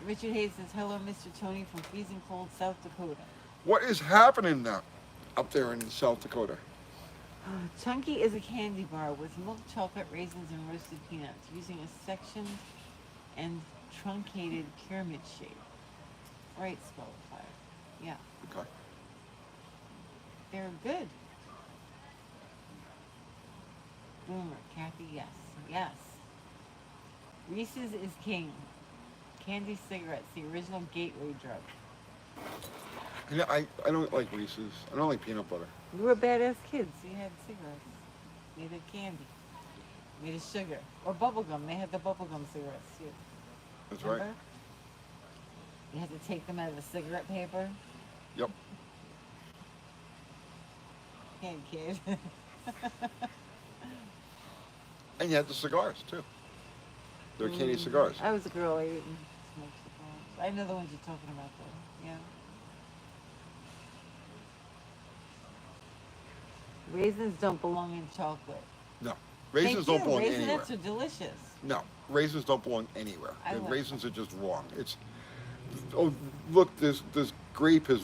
Richard Hayes says, hello, Mr. Tony from freezing cold South Dakota. What is happening now up there in South Dakota? Chunky is a candy bar with milk chocolate, raisins, and roasted peanuts using a sectioned and truncated pyramid shape. Right, Spellfire. Yeah, Okay. they're good. Boomer, Kathy, yes. Yes. Reese's is king. Candy cigarettes, the original gateway drug. I don't like Reese's. I don't like peanut butter. We were badass kids. We had cigarettes. Made of candy. Made of sugar. Or bubblegum. They had the bubblegum cigarettes too. That's Remember? right. You had to take them out of the cigarette paper. Yep. Yeah, kid. And you had the cigars, too. They were candy cigars. I was a girl. I didn't smoke cigars. I know the ones you're talking about, though. Yeah. Raisins don't belong in chocolate. No. Raisins don't belong anywhere. Raisinets are delicious. No. Raisins don't belong anywhere. I The like raisins are just wrong. It's, oh, look, this grape has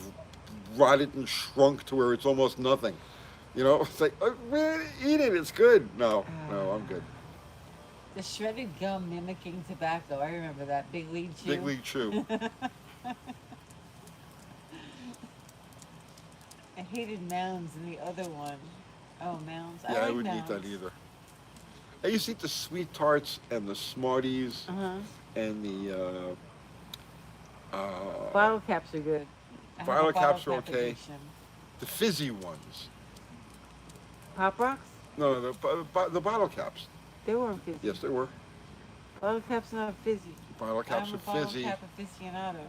rotted and shrunk to where it's almost nothing. You know, it's like, oh, man, eat it. It's good. No, I'm good. The shredded gum mimicking tobacco. I remember that. Big League Chew. Big League Chew. I hated Mounds in the other one. Oh, Mounds. Yeah, I like wouldn't eat that Mounds. either. I used to eat the Sweet Tarts and the Smarties Uh-huh. and the Bottle caps are good. I have a Bottle caps are cap okay. addiction. the fizzy ones. Pop Rocks? No, the bottle caps. They weren't fizzy. Yes, they were. Bottle caps are not fizzy. Bottle caps I'm a are bottle fizzy. cap aficionado.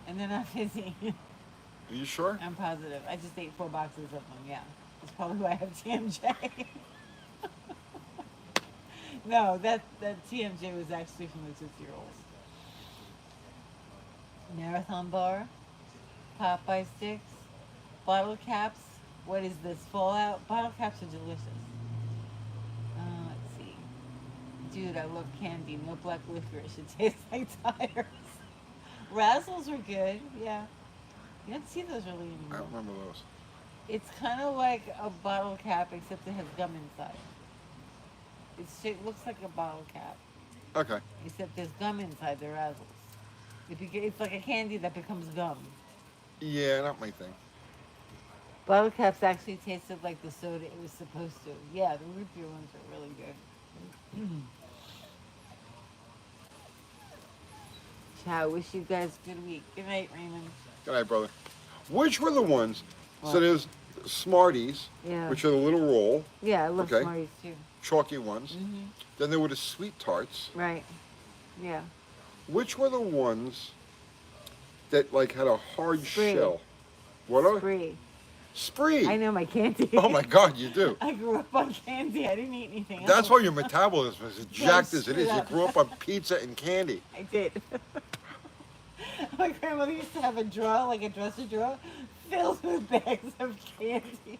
And they're not fizzy. Are you sure? I'm positive. I just ate 4 boxes of them, yeah. That's probably why I have TMJ. No, that TMJ was actually from the Tootsie Rolls. Marathon bar, Popeye sticks, bottle caps. What is this, Fallout? Bottle caps are delicious. Let's see. Dude, I love candy. No black licorice. It tastes like tires. Razzles were good, yeah. You don't see those really I anymore. don't remember those. It's kind of like a bottle cap, except it has gum inside. It looks like a bottle cap, Okay. except there's gum inside the Razzles. It's like a candy that becomes gum. Yeah, not my thing. Bottle caps actually tasted like the soda it was supposed to. Yeah, the root beer ones are really good. Ciao. Wish you guys a good week. Good night, Raymond. Good night, brother. Which were the ones? So What? there's Smarties, Yeah. which are the little roll, Yeah, I love okay, Smarties too. chalky ones. Mhm. Then there were the sweet tarts. Right. Yeah. Which were the ones that like had a hard Spree. shell? What are Spree. I Spree? know my candy. Oh my God, you do. I grew up on candy. I didn't eat anything That's else. why your metabolism is as So I jacked as it screwed is. You up. grew up on pizza and candy. I did. My grandmother used to have a drawer, like a dresser drawer, filled with bags of candy.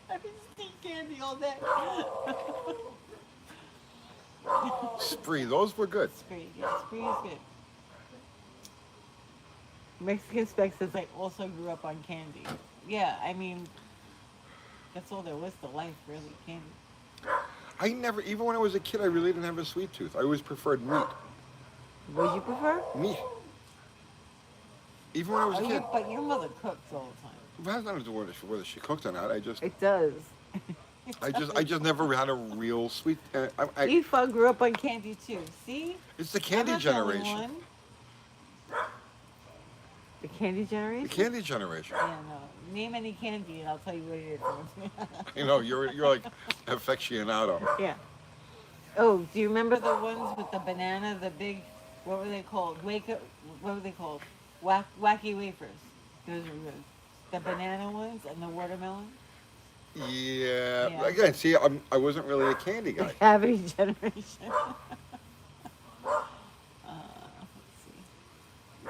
I could just eat candy all day. Spree, those were good. Spree, yeah, Spree is good. Mexican Spec says I also grew up on candy. Yeah, I mean, that's all there was to life, really, candy. I never, even when I was a kid, I really didn't have a sweet tooth. I always preferred meat. What did you prefer? Meat. Even when I was a Oh, kid. but your mother cooks all the time. It has nothing to do with whether she cooked or not. It does. I just never had a real sweet. Aoife grew up on candy too. See? It's the I'm candy not the only generation. one. The candy The generation? candy generation. Yeah, no. Name any candy and I'll tell you what it is. You know, you're like aficionado. Yeah. Oh, do you remember the ones with the banana, the big, what were they called? What were they called? Wacky wafers. Those were good. The banana ones and the watermelon. Yeah. Yeah. Again, see, I wasn't really a candy The guy. cavity generation. Let's see.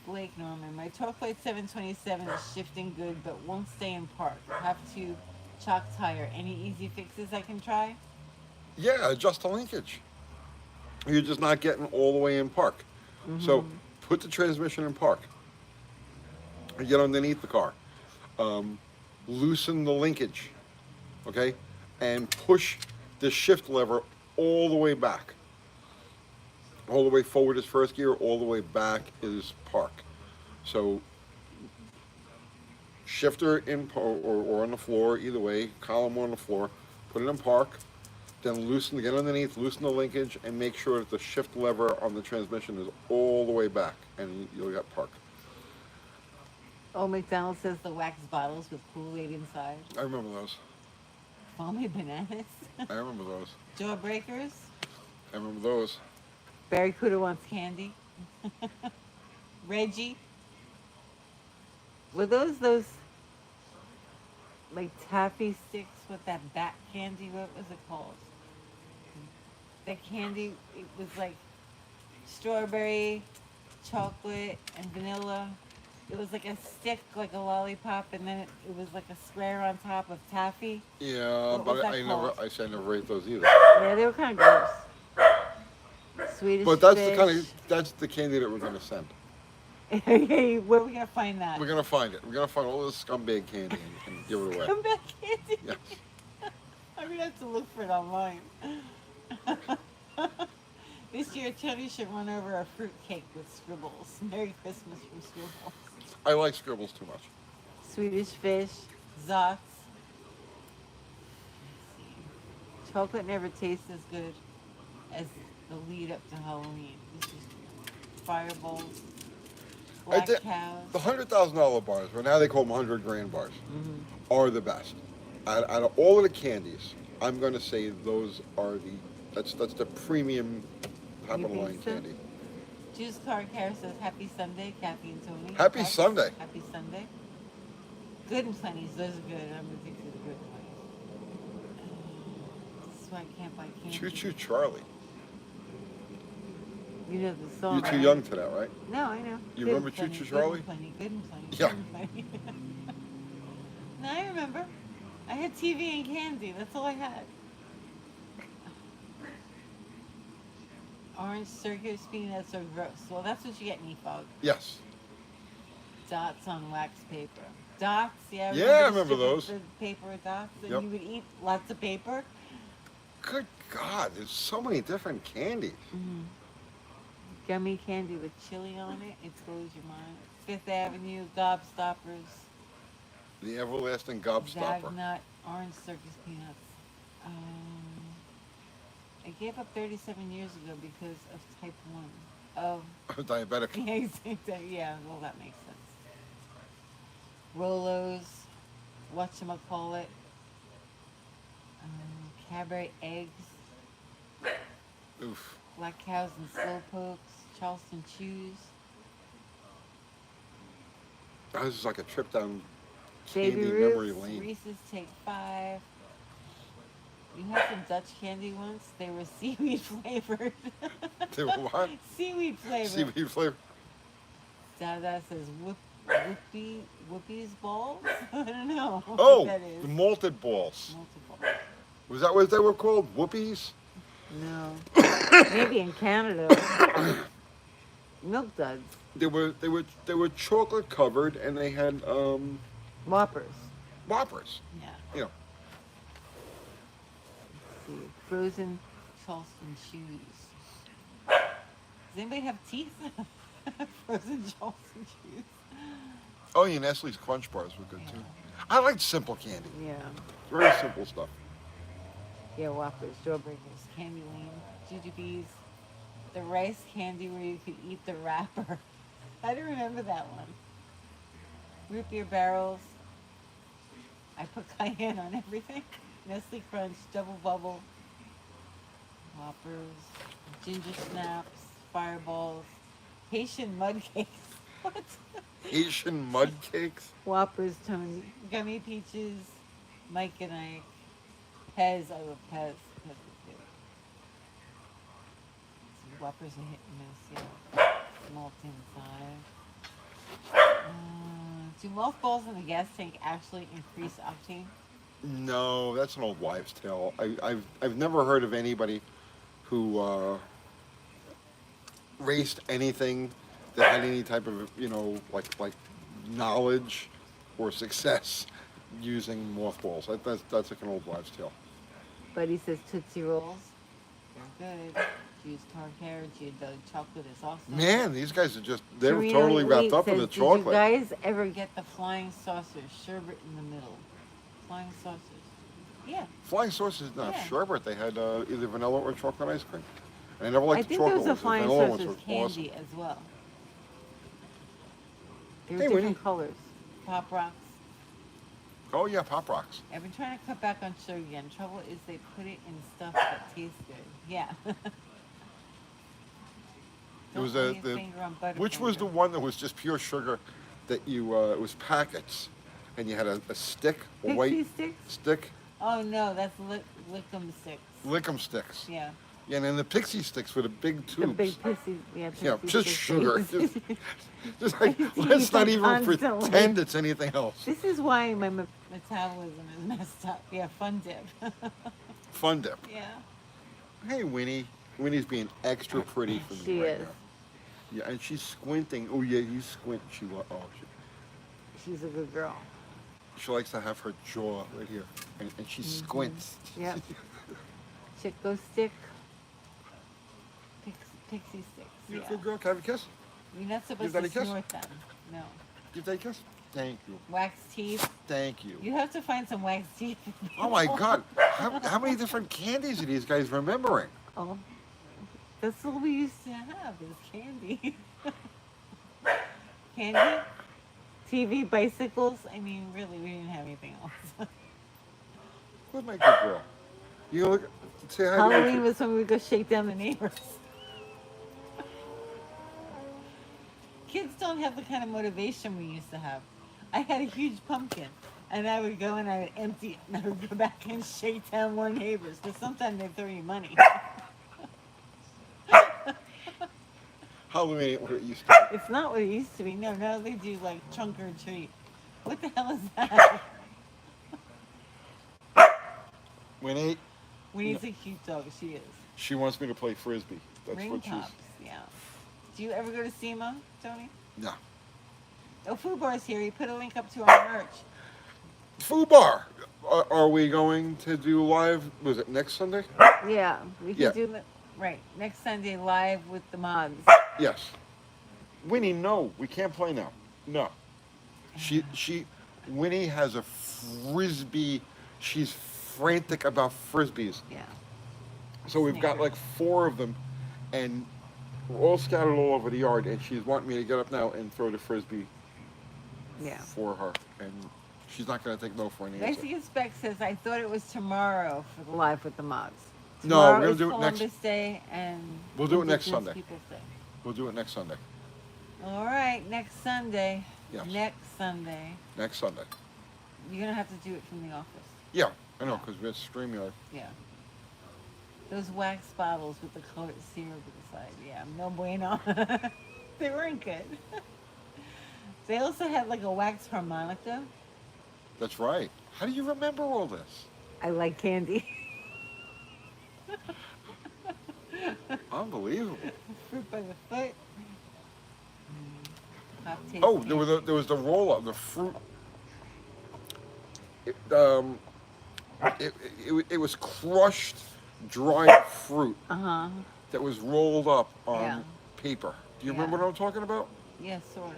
Blake Norman, my torque plate 727 is shifting good, but won't stay in park. Have to chalk tire. Any easy fixes I can try? Yeah, adjust the linkage. You're just not getting all the way in park. So put the transmission in park. Get underneath the car. Loosen the linkage, okay, and push the shift lever all the way back. All the way forward is first gear, all the way back is park. So shifter in or on the floor, either way, column on the floor, put it in park, then loosen, get underneath, loosen the linkage, and make sure that the shift lever on the transmission is all the way back, and you'll get park. Oh, McDonald says the wax bottles with Kool-Aid inside. I remember those. Foamy bananas. I remember those. Jawbreakers. I remember those. Barracuda wants candy. Reggie. Were those like taffy sticks with that bat candy? What was it called? That candy, it was like strawberry, chocolate, and vanilla. It was like a stick, like a lollipop, and then it was like a square on top of taffy. Yeah, What was but that I called? never ate those either. Yeah, they were kind of gross. Swedish But that's fish. that's the candy that we're gonna send. Hey, where are we gonna find that? We're gonna find it. We're gonna find all this scumbag candy and give it away. Come back, candy. Yes. I'm gonna have to look for it online. This year, Tony should run over a fruit cake with scribbles. Merry Christmas from Scribbles. I like scribbles too much. Swedish fish, Zots. Chocolate never tastes as good as the lead up to Halloween. This is fireballs, black cows. The $100,000 bars, but now they call them 100 grand bars, are the best. Out of all of the candies, I'm going to say those are that's the premium top You of the line think so? candy. Juice Car Care says Happy Sunday, Kathy and Tony. Happy Text, Sunday. Happy Sunday. Good and Plenty's, those are good. I'm addicted to Good and Plenty's. This is why I can't buy candy. Choo Choo Charlie. You know the song. You're too right? young to that, right? No, I know. You Good remember and Plenty, Choo Choo Good Charlie? and Plenty, Good and Plenty. Yeah. Good and Plenty. No, I remember. I had TV and candy. That's all I had. Orange circular peanuts are gross. Well, that's what you get in EFOG. Yes. Dots on wax paper. Dots, yeah. Yeah, I the remember strip of those. The paper with dots, and Yep. you would eat lots of paper. Good God, there's so many different candies. Gummy candy with chili on it. It blows your mind. Fifth Avenue, Gobstoppers. The everlasting gobstopper. Zagnut orange circus peanuts. Um, I gave up 37 years ago because of type 1. Of, Diabetic. yeah, well, that makes sense. Rolos, whatchamacallit, Cadbury eggs, Oof. black cows and slow pokes, Charleston chews, This is like a trip down Baby candy memory Ruths, lane. Reese's Take 5. You had some Dutch candy once. They were seaweed flavored. They were what? Seaweed flavored. Seaweed flavor. Dada says Whoopies balls. I don't know Oh, what that is. the malted balls. Multiple. Was that what they were called? Whoopies? No. Maybe in Canada. Milk duds. They were chocolate covered and they had Whoppers. whoppers. Yeah. You know. Let's see. Frozen Charleston chews. Does anybody have teeth? Frozen Charleston chews. Oh, yeah, Nestle's Crunch Bars were good Yeah. too. I liked simple candy. Yeah. Very simple stuff. Yeah, Whoppers, Jawbreakers, Candy Lane, Jujubes, the rice candy where you could eat the wrapper. I don't remember that one. Root beer barrels. I put cayenne on everything. Nestle Crunch, Double Bubble, Whoppers, Ginger Snaps, Fireballs, Haitian Mud Cakes. What? Asian mud cakes. Whoppers, Tony, Gummy Peaches, Mike and Ike, Pez. I love Pez. Pez is good. Whoppers are hit and miss, yeah. Small tin size. Do mothballs in the gas tank actually increase octane? No, that's an old wives' tale. I've never heard of anybody who raced anything that had any type of like knowledge or success using mothballs. That's like an old wives' tale. Buddy says Tootsie Rolls. They're good. Use tar carrot, the chocolate is awesome. Man, these guys are they're Serena totally wrapped Elite up in says, the chocolate. Did you guys ever get the flying saucer sherbet in the middle? Flying saucers. Yeah. Flying saucers didn't have Yeah. sherbet. They had either vanilla or chocolate ice cream. And I never liked I the think chocolate there was a ones. The flying vanilla ones saucers were awesome. candy as well. They were Hey, different Winnie. colors. Pop Rocks. Oh yeah, Pop Rocks. I've been trying to cut back on sugar again. Trouble is they put it in stuff that tastes good. Yeah. It was Don't lay your finger on which was the Butterfinger. one that was just pure sugar that you it was packets and you had a stick, a Pixie white sticks? stick, Oh no, that's Lickum sticks. lick'em sticks. Yeah. Yeah, and then the pixie sticks were the big The tubes. big pissy, yeah, Yeah, pixie just sticks. sugar. Just like, I used to let's eat not them even constantly. pretend it's anything else. This is why my metabolism is messed up. Yeah, Fun Dip. Fun dip. Yeah. Hey, Winnie. Winnie's being extra pretty for me She right is. now. Yeah, and she's squinting. Oh yeah, you squint. She's a good girl. She likes to have her jaw right here, and she squints. Yep. Chico stick. Pixie sticks. You Yeah. good girl? Can I have a kiss? You're not supposed Daddy to kiss? snort them. No. Give that a kiss. Thank you. Wax teeth. Thank you. You have to find some wax teeth. Oh my God! How many different candies are these guys remembering? Oh, that's all we used to have is candy. Candy, TV, bicycles. I mean, really, we didn't have anything else. Where's my good girl? You gonna look? Say hi to Halloween Richard. was when we would go shake down the neighbors. Kids don't have the kind of motivation we used to have. I had a huge pumpkin, and I would go and I would empty it, and I would go back and shake down more neighbors, because sometimes they'd throw you money. Halloween ain't what it used to It's not what it used to be. No, now they do like trunk or treat. What the hell is that? be. Winnie, Winnie's a cute dog. She is. she wants me to play frisbee. That's Ring what she's. tops. Yeah. Do you ever go to SEMA, Tony? No. Oh, Food Bar's here. He put a link up to our merch. Foo Bar. Are we going to do live? Was it next Sunday? Yeah, we can Yeah. do it. Right. Next Sunday, live with the mods. Yes. Winnie, no, we can't play now. No. She Winnie has a frisbee. She's frantic about frisbees. Yeah. So we've got Snickers. like four of them, and we're all scattered all over the yard. And she's wanting me to get up now and throw the frisbee Yeah. for her, and she's not going to take no for an answer. Mexican Spec says, I thought it was tomorrow for the Live with the Mods. No, we're Tomorrow gonna is do it next. Columbus Day and We'll do it next Indigenous Sunday. Peoples Day. We'll do it next Sunday. All right, next Sunday. Yes. Next Sunday. Next Sunday. You're going to have to do it from the office. Yeah, I know, because we're StreamYard. Yeah. Those wax bottles with the colored syrup inside. Yeah, no bueno. They weren't good. They also had like a wax harmonica. That's right. How do you remember all this? I like candy. Unbelievable. Fruit by the foot. Hot taste Oh, candy. there was the roll up, the fruit. It, it was crushed dried fruit Uh-huh. that was rolled up on Yeah. paper. Do you Yeah. remember what I'm talking about? Yeah, sorta.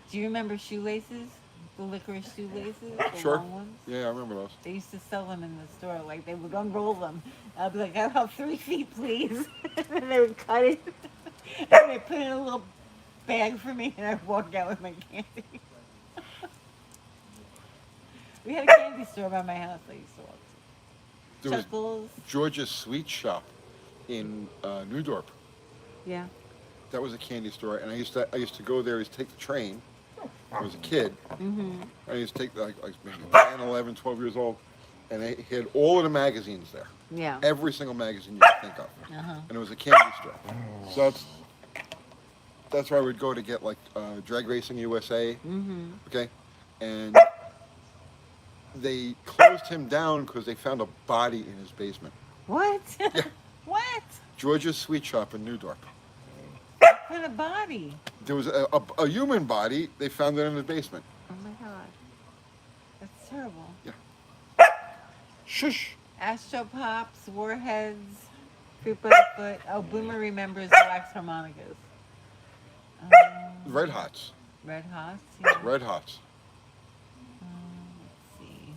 Do you remember shoelaces? The licorice shoelaces? The Sure. long ones? Yeah, I remember those. They used to sell them in the store. Like they would unroll them. I'd be like, I have 3 feet, please. And they would cut it. And they put it in a little bag for me, and I'd walk out with my candy. We had a candy store by my house I used to walk to. There was Chuckles. George's Sweet Shop in Newdorp. Yeah. That was a candy store, and I used to go there. I used to take the train. I was a kid. Mm-hmm. I used to take like maybe 10, 11, 12 years old, and they had all of the magazines there. Yeah. Every single magazine you could think of. Uh-huh. And it was a candy store. So that's where I would go to get like Drag Racing USA. Mm-hmm. Okay, and they closed him down because they found a body in his basement. What? Yeah. What? George's Sweet Shop in Newdorp. What kind of body? There was a human body. They found it in his basement. Oh my god. That's terrible. Yeah. Shush. Astro Pops, Warheads, Fruit by the Foot. Oh, Boomer remembers the wax harmonicas. Red Hots. Red Hots. Yeah. Red Hots. Let's see.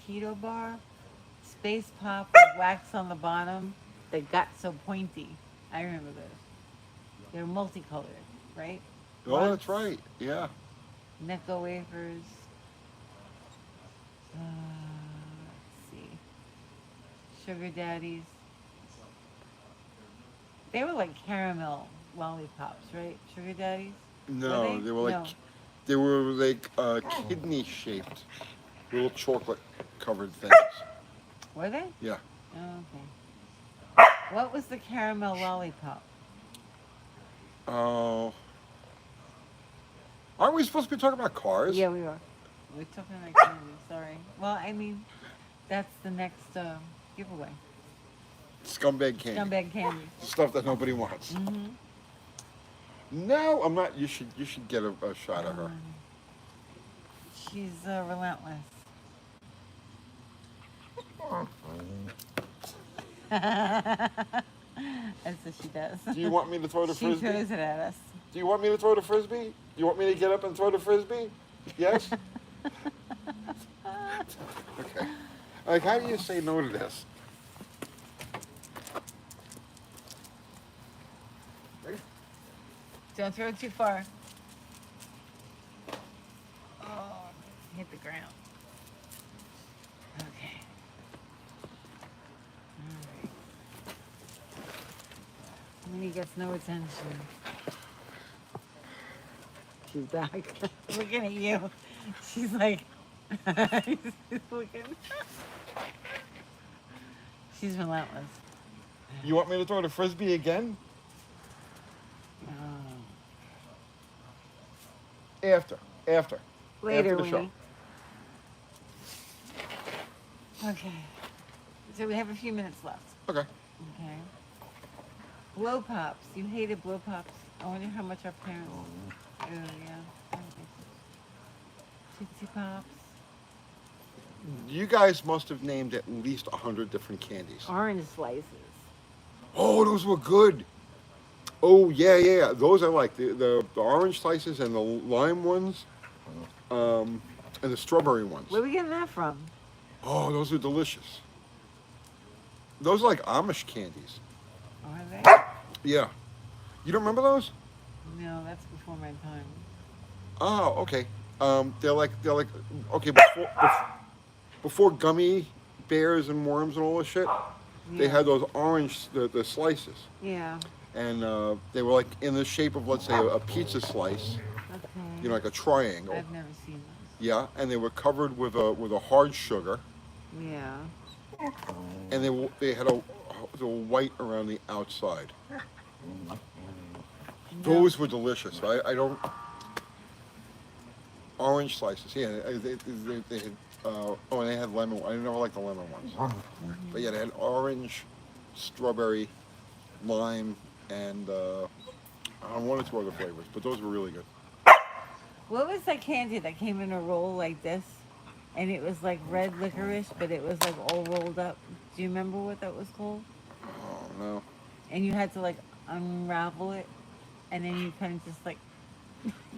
Taquito Bar. Space Pop with wax on the bottom that got so pointy. I remember those. They're multicolored, right? Oh, that's right. Yeah. Necco wafers. Let's see. Sugar daddies. They were like caramel lollipops, right? Sugar daddies. No, they were like No. they were like kidney shaped, little chocolate covered things. Were they? Yeah. Oh, okay. What was the caramel lollipop? Oh. Aren't we supposed to be talking about cars? Yeah, we are. We're talking about candy. Sorry. Well, I mean, that's the next giveaway. Scumbag candy. Scumbag candy. The stuff that nobody wants. Mm-hmm. No, I'm not. You should get a shot of her. She's relentless. That's what she does. Do you want me to throw the She frisbee? throws it at us. Do you want me to throw the frisbee? Do you want me to get up and throw the frisbee? Yes? Okay. Like, how do you say no to this? Don't throw it too far. Oh, hit the ground. Okay. All right. Minnie gets no attention. She's back. Looking at you. She's like, she's looking. She's relentless. You want me to throw the frisbee again? Oh. After. Later, After the show. Winnie. Okay. So we have a few minutes left. Okay. Okay. Blow pops. You hated blow pops. I wonder how much our parents. Oh yeah. Tootsie Pops. You guys must have named at least 100 different candies. Orange slices. Oh, those were good. Oh, yeah. Those I like. The orange slices and the lime ones. and the strawberry ones. Where are we getting that from? Oh, those are delicious. Those are like Amish candies. Are they? Yeah. You don't remember those? No, that's before my time. Oh, okay. They're like okay before gummy bears and worms and all this shit. They Yeah. had those orange the slices, Yeah. and they were like in the shape of, let's say, a pizza slice. Okay. You know, like a triangle. I've never seen those. Yeah, and they were covered with a hard sugar, Yeah. and they had they were white around the outside. No. Those were delicious. I don't orange slices. Yeah, they had. Oh, and they had lemon. I never liked the lemon ones. But yeah, they had orange, strawberry, lime, and one or two other flavors. But those were really good. What was that candy that came in a roll like this? And it was like red licorice, but it was like all rolled up. Do you remember what that was called? Oh no. And you had to like unravel it, and then you kind of just like.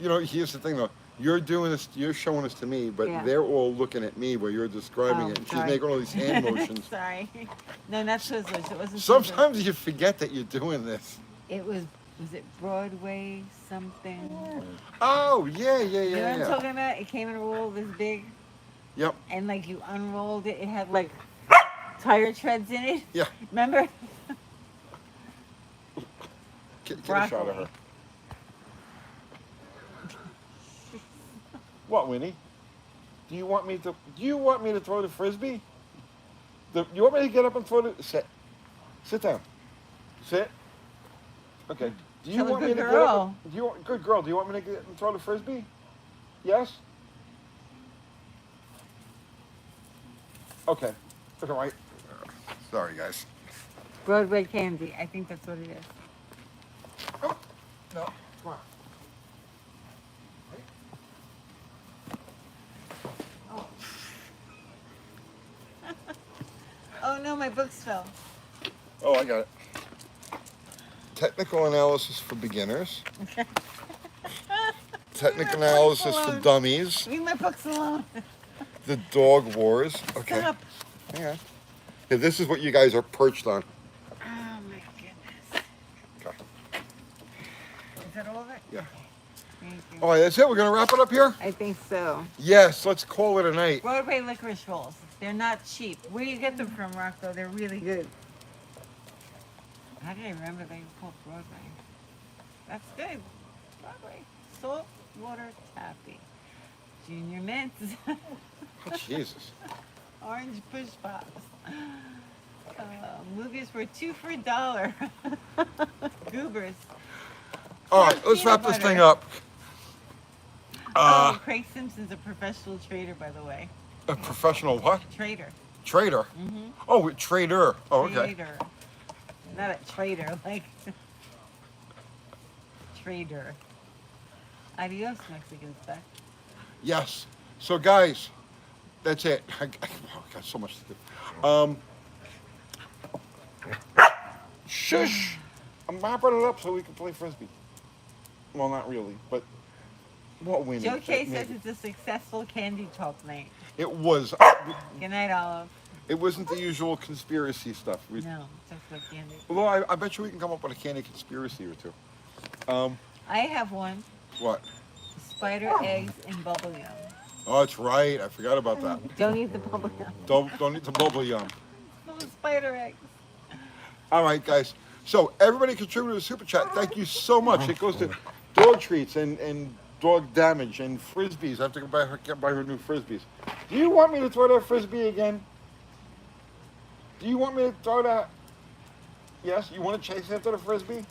You know, here's the thing though. You're doing this. You're showing this to me, but Yeah. they're all looking at me where you're describing Oh, it, and she's sorry. making all these hand motions. Sorry. No, not Twizzlers. It wasn't. Twizzlers. Sometimes you forget that you're doing this. It was. Was it Broadway something? Oh yeah, yeah, You know yeah, what I'm yeah. talking about? It came in a roll this big, Yep. and like you unrolled it, it had like tire treads in it. Yeah. Remember? Get a shot of Broccoli. her. What, Winnie? Do you want me to throw the frisbee? You want me to get up and throw the sit down. Sit. Okay. Do you Tell a want me good to get girl. up? Good girl. Do you want me to get up and throw the frisbee? Yes. Okay. Look all right. Sorry, guys. Broadway candy. I think that's what it is. Oh, no. Come on. Oh no, my books fell. Oh, I got it. Technical analysis for beginners. Technical analysis for alone. dummies. Leave my books alone. The dog wars. Okay. Stop. Hang on. Yeah, this is what you guys are perched on. Oh my goodness. Okay. Is that all of it? Yeah. Thank you. All right, that's it. We're gonna wrap it up here. I think so. Yes. Let's call it a night. Broadway licorice rolls. They're not cheap. Where do you get them from, Rocco? They're really good. How did I remember they were called Broadway? That's good. Broadway. Salt water taffy. Junior mints. Oh, Jesus. Orange push pops. Movies were 2 for $1. Goobers. All right. Let's Peanut wrap this butter. thing up. Oh, Craig Simpson's a professional trader, by the way. A professional what? Trader. Trader. Mm-hmm. Oh, trader. Oh, okay. Trader. Not a trader, like trader. Adios, Mexican stuff. Yes. So, guys, that's it. I got so much to do. Shush! I'm wrapping it up so we can play frisbee. Well, not really, but what Winnie? Joe K Maybe. says it's a successful candy talk night. It was. Good night, Olive. It wasn't the usual conspiracy stuff. No, just like candy. Although I bet you we can come up with a candy conspiracy or two. I have one. What? Spider eggs and bubble yum. Oh, that's right. I forgot about that. Don't eat the bubble yum. Don't eat the bubble yum. Full of spider eggs. All right, guys. So everybody contributed to the super chat. Thank you so much. It goes to dog treats and dog damage and frisbees. I have to go buy her new frisbees. Do you want me to throw that frisbee again? Do you want me to throw that? Yes. You want to chase after the frisbee?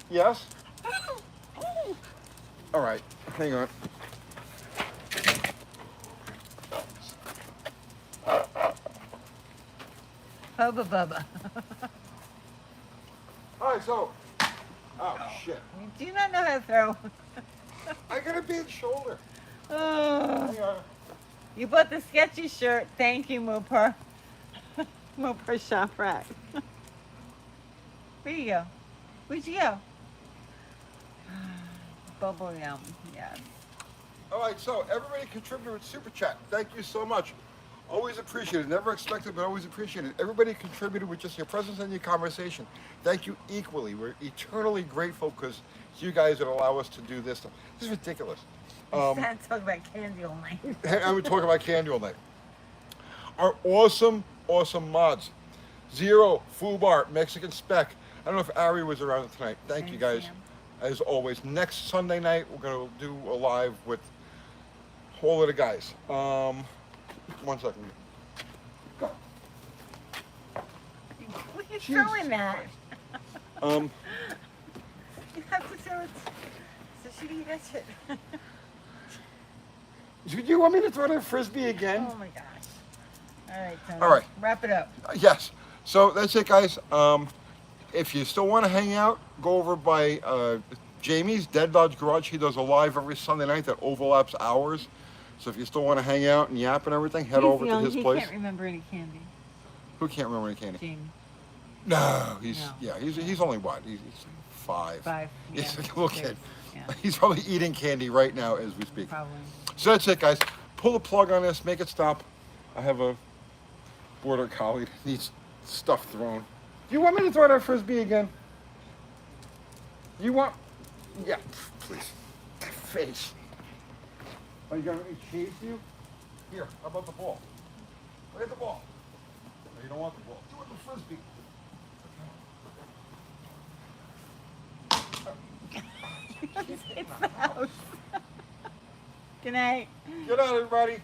Yes. All right. Hang on. Hubba bubba. All right. So. Oh shit. Do you not know how to throw? I got a big shoulder. Oh. Hang on. You bought the sketchy shirt. Thank you, Mopar. Mopar shop rack. Where you go? Where'd you go? Bubble yum. Yes. All right, so everybody contributed with Super Chat. Thank you so much. Always appreciated. Never expected, but always appreciated. Everybody contributed with just your presence and your conversation. Thank you equally. We're eternally grateful because it's you guys that allow us to do this stuff. This is ridiculous. I started talking about candy all night. I would talk about candy all night. Our awesome, awesome mods. Zero, Fubar, Mexican Spec. I don't know if Ari was around tonight. Thank you And guys. Sam. As always, next Sunday night we're gonna do a live with all of the guys. 1 second. Go. Look at Jesus throwing that. Um, You have to throw it. So she can catch it. do you want me to throw that frisbee again? Oh my gosh. All right, Tony. All right. Wrap it up. Yes. So that's it, guys. If you still want to hang out, go over by Jamie's Dead Dodge Garage. He does a live every Sunday night that overlaps hours. So if you still want to hang out and yap and everything, head over to his he place. can't remember any candy. Who can't remember any candy? Jamie. No, No. he's only what? He's 5. 5. He's Yeah. like a little kid. Yeah. He's probably eating candy right now as we speak. Probably. So that's it, guys. Pull the plug on this. Make it stop. I have a border collie that needs stuff thrown. Do you want me to throw that frisbee again? You want? Yeah, please. Face. Are you gonna chase you? Here, how about the ball? Look at the ball. No, you don't want the ball. Do it with the frisbee. It's the house. Good night. Get out, everybody.